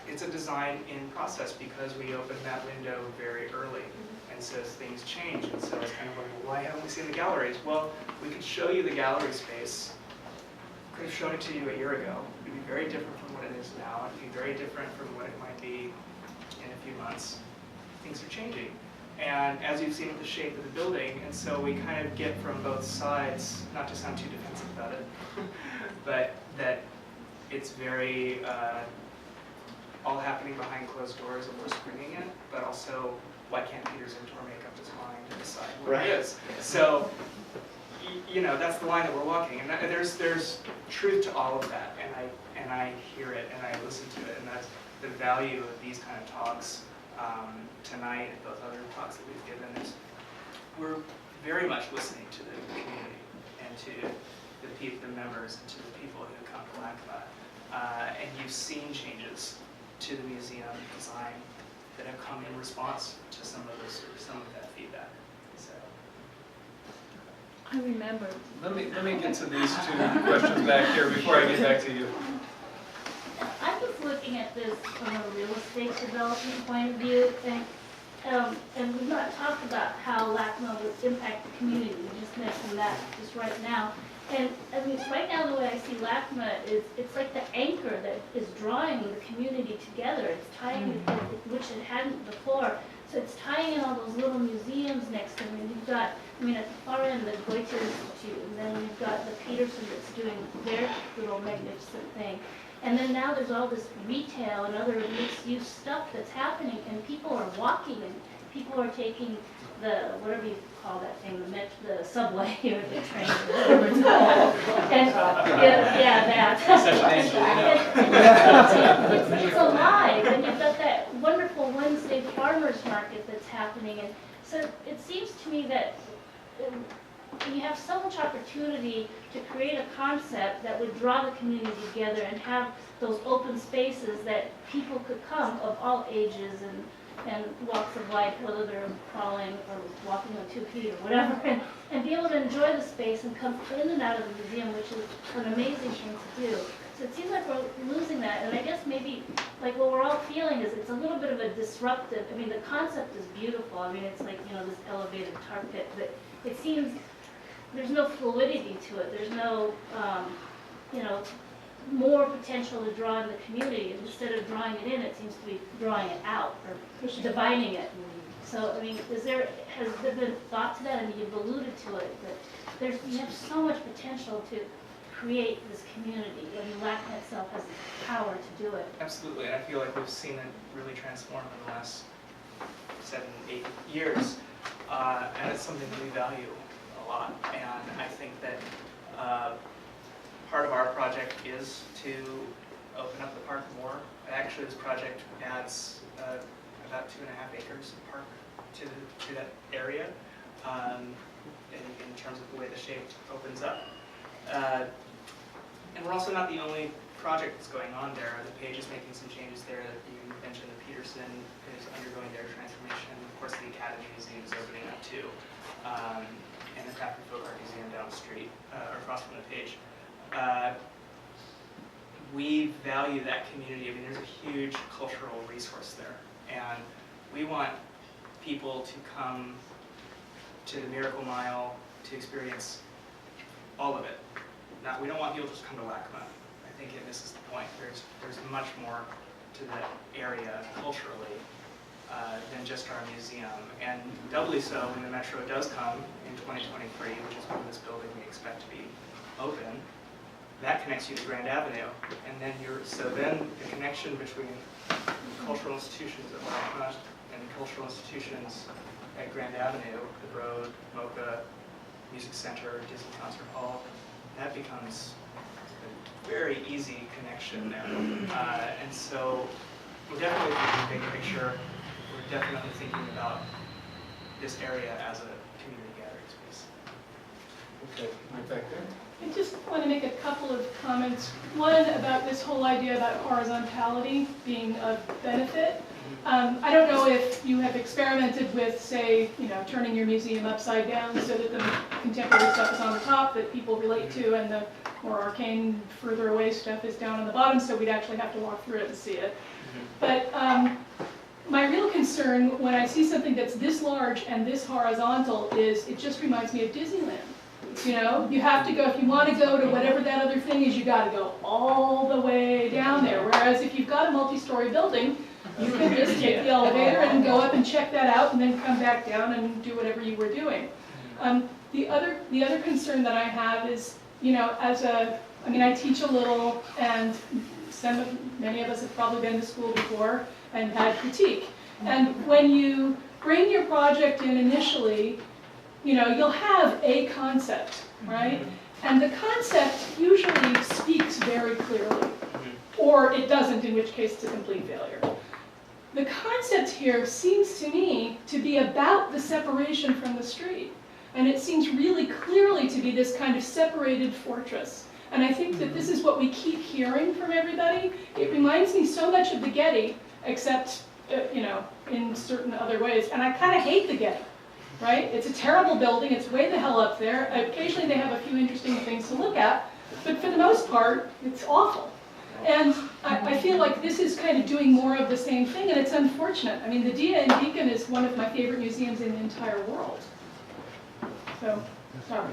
it's a design in process because we opened that window very early. And so things change, and so it's kind of like, well, why haven't we seen the galleries? Well, we could show you the gallery space. Could have shown it to you a year ago. It'd be very different from what it is now. It'd be very different from what it might be in a few months. Things are changing. And as you've seen with the shape of the building, and so we kind of get from both sides, not to sound too defensive about it, but that it's very, all happening behind closed doors and we're screening it, but also, why can't Peter Zumthor make up his mind and decide what it is? So, you know, that's the line that we're walking, and there's truth to all of that, and I hear it and I listen to it, and that's the value of these kind of talks tonight and both other talks that we've given is we're very much listening to the community and to the members and to the people who come to LACMA, and you've seen changes to the museum design that have come in response to some of that feedback. So I remember. Let me get to these two questions back here before I get back to you. I was looking at this from a real estate development point of view, and we've not talked about how LACMA would impact the community. We just mentioned that just right now. And I mean, right now the way I see LACMA is it's like the anchor that is drawing the community together. It's tying, which it hadn't before. So it's tying in all those little museums next to it. And you've got, I mean, at the far end, the Goethe Institute, and then we've got the Peterson that's doing their little magnificent thing. And then now there's all this retail and other mixed-use stuff that's happening, and people are walking, and people are taking the, whatever you call that thing, the subway or the train, whatever it's called. And, that. It's alive, and you've got that wonderful Wednesday farmers market that's happening. And so it seems to me that you have so much opportunity to create a concept that would draw the community together and have those open spaces that people could come of all ages and walks of life, whether they're crawling or walking on 2 feet or whatever, and be able to enjoy the space and come in and out of the museum, which is an amazing thing to do. So it seems like we're losing that, and I guess maybe like what we're all feeling is it's a little bit of a disruptive, I mean, the concept is beautiful. I mean, it's like, you know, this elevated tar pit, but it seems there's no fluidity to it. There's no, you know, more potential to draw in the community. And instead of drawing it in, it seems to be drawing it out or dividing it. So, I mean, has there been thought to that? I mean, you've alluded to it, but you have so much potential to create this community. I mean, LACMA itself has the power to do it. absolutely, and I feel like we've seen it really transform in the last 7, 8 years, and it's something that we value a lot. And I think that part of our project is to open up the park more. Actually, this project adds about 2.5 acres of park to that area in terms of the way the shape opens up. And we're also not the only project that's going on there. The Page is making some changes there. You mentioned the Peterson is undergoing their transformation. Of course, the Academy Museum is opening up too. And the Craft and Folk Art Museum down the street, or across from the Page. We value that community. I mean, there's a huge cultural resource there. And we want people to come to the Miracle Mile to experience all of it. Now, we don't want people to just come to LACMA. I think it misses the point. There's much more to that area culturally than just our museum. And doubly so when the Metro does come in 2023, which is when this building we expect to be open. That connects you to Grand Avenue. And then then the connection between cultural institutions at LACMA and cultural institutions at Grand Avenue, the Broad, MoCA, Music Center, Disney Concert Hall, that becomes a very easy connection there. And so we're definitely thinking big picture. We're definitely thinking about this area as a community gathering space. Okay, right back there. I just want to make a couple of comments. One about this whole idea about horizontality being of benefit. I don't know if you have experimented with, say, you know, turning your museum upside down so that the contemporary stuff is on the top that people relate to and the more arcane, further away stuff is down on the bottom, so we'd actually have to walk through it to see it. But my real concern when I see something that's this large and this horizontal is it just reminds me of Disneyland. You know, you have to go, if you want to go to whatever that other thing is, you got to go all the way down there. Whereas if you've got a multi-story building, you can just take the elevator and go up and check that out and then come back down and do whatever you were doing. The other concern that I have is, you know, I teach a little, and many of us have probably been to school before and had critique. And when you bring your project in initially, you know, you'll have a concept, right? And the concept usually speaks very clearly, or it doesn't, in which case it's a complete failure. The concept here seems to me to be about the separation from the street. And it seems really clearly to be this kind of separated fortress. And I think that this is what we keep hearing from everybody. It reminds me so much of the Getty, except, you know, in certain other ways. And I kind of hate the Getty, right? It's a terrible building. It's way the hell up there. Occasionally they have a few interesting things to look at. But for the most part, it's awful. And I feel like this is kind of doing more of the same thing, and it's unfortunate. I mean, the Dia in Beacon is one of my favorite museums in the entire world. So, sorry.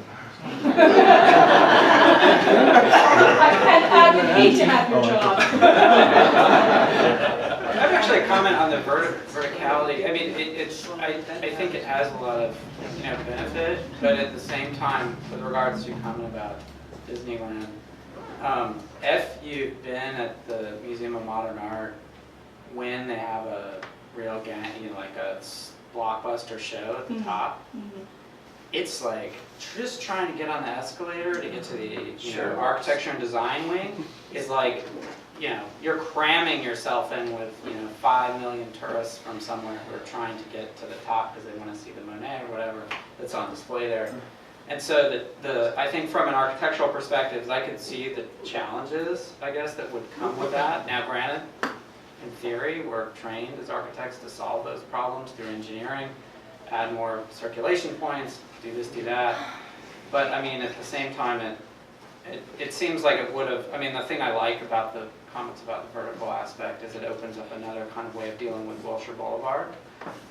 I would hate to have your job. I have actually a comment on the verticality. I mean, I think it has a lot of, you know, benefit, but at the same time, with regards to your comment about Disneyland, if you've been at the Museum of Modern Art when they have a real you know, like a blockbuster show at the top, it's like just trying to get on the escalator to get to the know, architecture and design wing is like, you know, you're cramming yourself in with, you know, 5 million tourists from somewhere who are trying to get to the top because they want to see the Monet or whatever that's on display there. And so I think from an architectural perspective, I could see the challenges, I guess, that would come with that. Now, granted, in theory, we're trained as architects to solve those problems through engineering, add more circulation points, do this, do that. But I mean, at the same time, it seems like it would have, I mean, the thing I like about the comments about the vertical aspect is it opens up another kind of way of dealing with Wilshire Boulevard,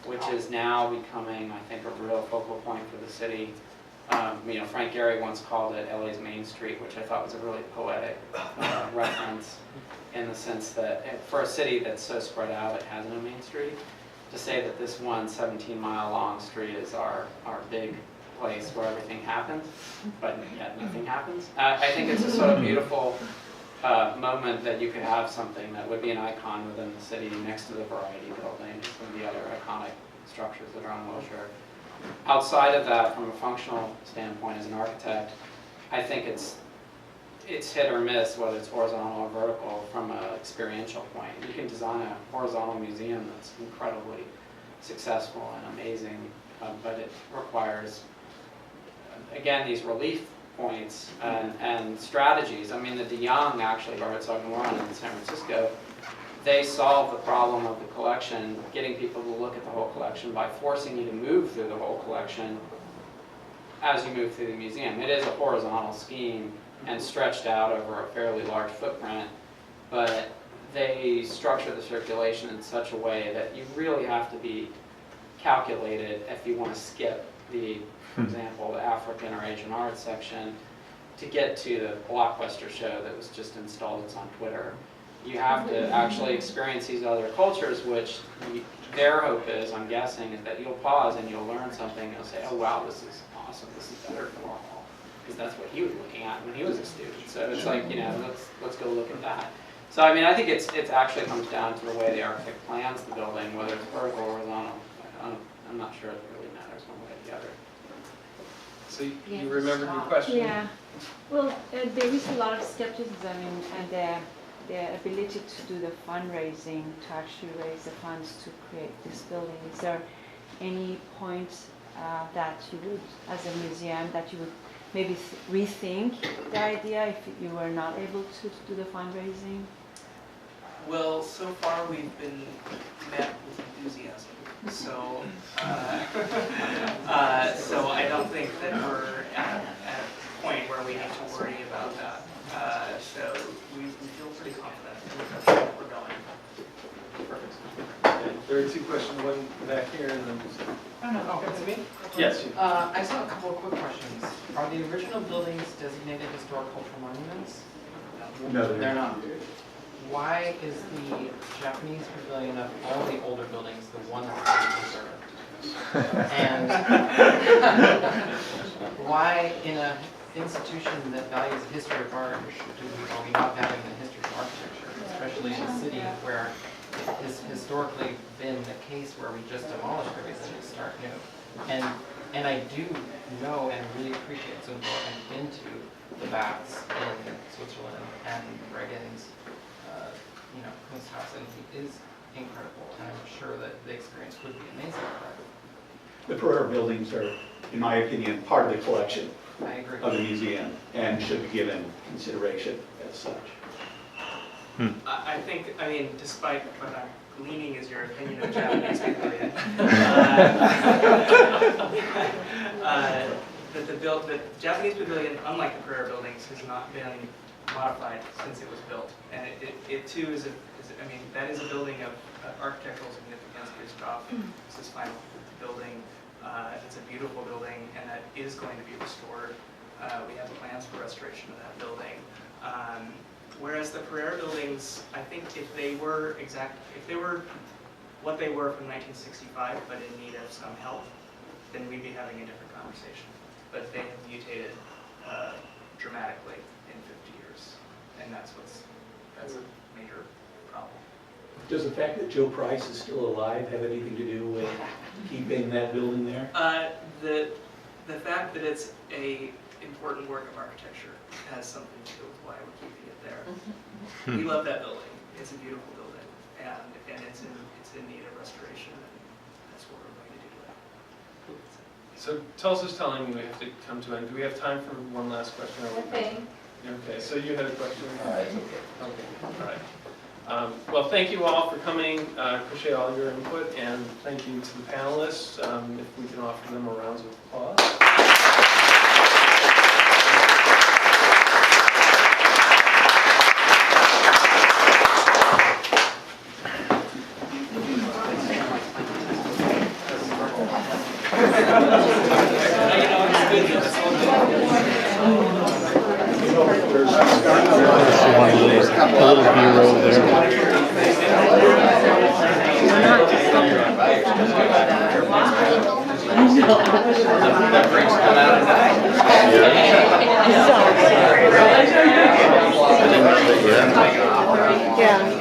which is now becoming, I think, a real focal point for the city. You know, Frank Gehry once called it LA's Main Street, which I thought was a really poetic reference in the sense that for a city that's so spread out, it has no main street. To say that this one 17-mile-long street is our big place where everything happens, but yet nothing happens. I think it's a sort of beautiful moment that you could have something that would be an icon within the city next to the Variety Building and some of the other iconic structures that are on Wilshire. Outside of that, from a functional standpoint as an architect, I think it's hit or miss whether it's horizontal or vertical from an experiential point. You can design a horizontal museum that's incredibly successful and amazing, but it requires, again, these relief points and strategies. I mean, the DeYoung actually, Robert Sogmoran in San Francisco, they solved the problem of the collection, getting people to look at the whole collection by forcing you to move through the whole collection as you move through the museum. It is a horizontal scheme and stretched out over a fairly large footprint, but they structure the circulation in such a way that you really have to be calculated if you want to skip the, for example, the African or Asian art section to get to the blockbuster show that was just installed. It's on Twitter. You have to actually experience these other cultures, which their hope is, I'm guessing, is that you'll pause and you'll learn something and you'll say, oh wow, this is awesome, this is better than normal. Because that's what he was looking at when he was a student. So it's like, you know, let's go look at that. So I mean, I think it actually comes down to the way the architect plans the building, whether it's vertical or horizontal. I'm not sure it really matters one way or the other. So you remembered your question? Yeah. Well, there is a lot of skepticism and the ability to do the fundraising, to actually raise the funds to create this building. Is there any point that you would, as a museum, that you would maybe rethink the idea if you were not able to do the fundraising? Well, so far we've been met with enthusiasm. So, so I don't think that we're at a point where we need to worry about that. There are two questions, one back here and then. Oh, it's me? Yes. You. I just have a couple of quick questions. Are the original buildings designated historic cultural monuments? No, They're not. Why is the Japanese pavilion of all the older buildings the one that's being preserved? And why in an institution that values the history of art are we not valuing the history of architecture, especially in a city where it has historically been the case where we just demolish everything and start new. And I do know and really appreciate Zumthor. I've been to the baths in Switzerland and Reagan's, Kunsthaus, and he is incredible. And I'm sure that the experience would be amazing. The Pereira buildings are, in my opinion, part of the collection I agree. of the museum and should be given consideration as such. I think, despite what I'm gleaning is your opinion of Japanese pavilion, the Japanese pavilion, unlike the Pereira buildings, has not been modified since it was built. And it too is that is a building of architectural significance based off this final building. It's a beautiful building, and that is going to be restored. We have plans for restoration of that building. Whereas the Pereira buildings, I think if they were what they were from 1965, but in need of some help, then we'd be having a different conversation. But they have mutated dramatically in 50 years, and that's a major problem. Does the fact that Joe Price is still alive have anything to do with keeping that building there? The fact that it's a important work of architecture has something to do with why we're keeping it there. We love that building. It's a beautiful building, and it's in need of restoration, and that's what we're going to do to it. So Tulsa's telling me we have to come to an end. Do we have time for one last question? Okay. Okay, so you had a question? Okay. All right. Well, thank you all for coming. Appreciate all your input, and thank you to the panelists. If we can offer them a round of applause. Yeah.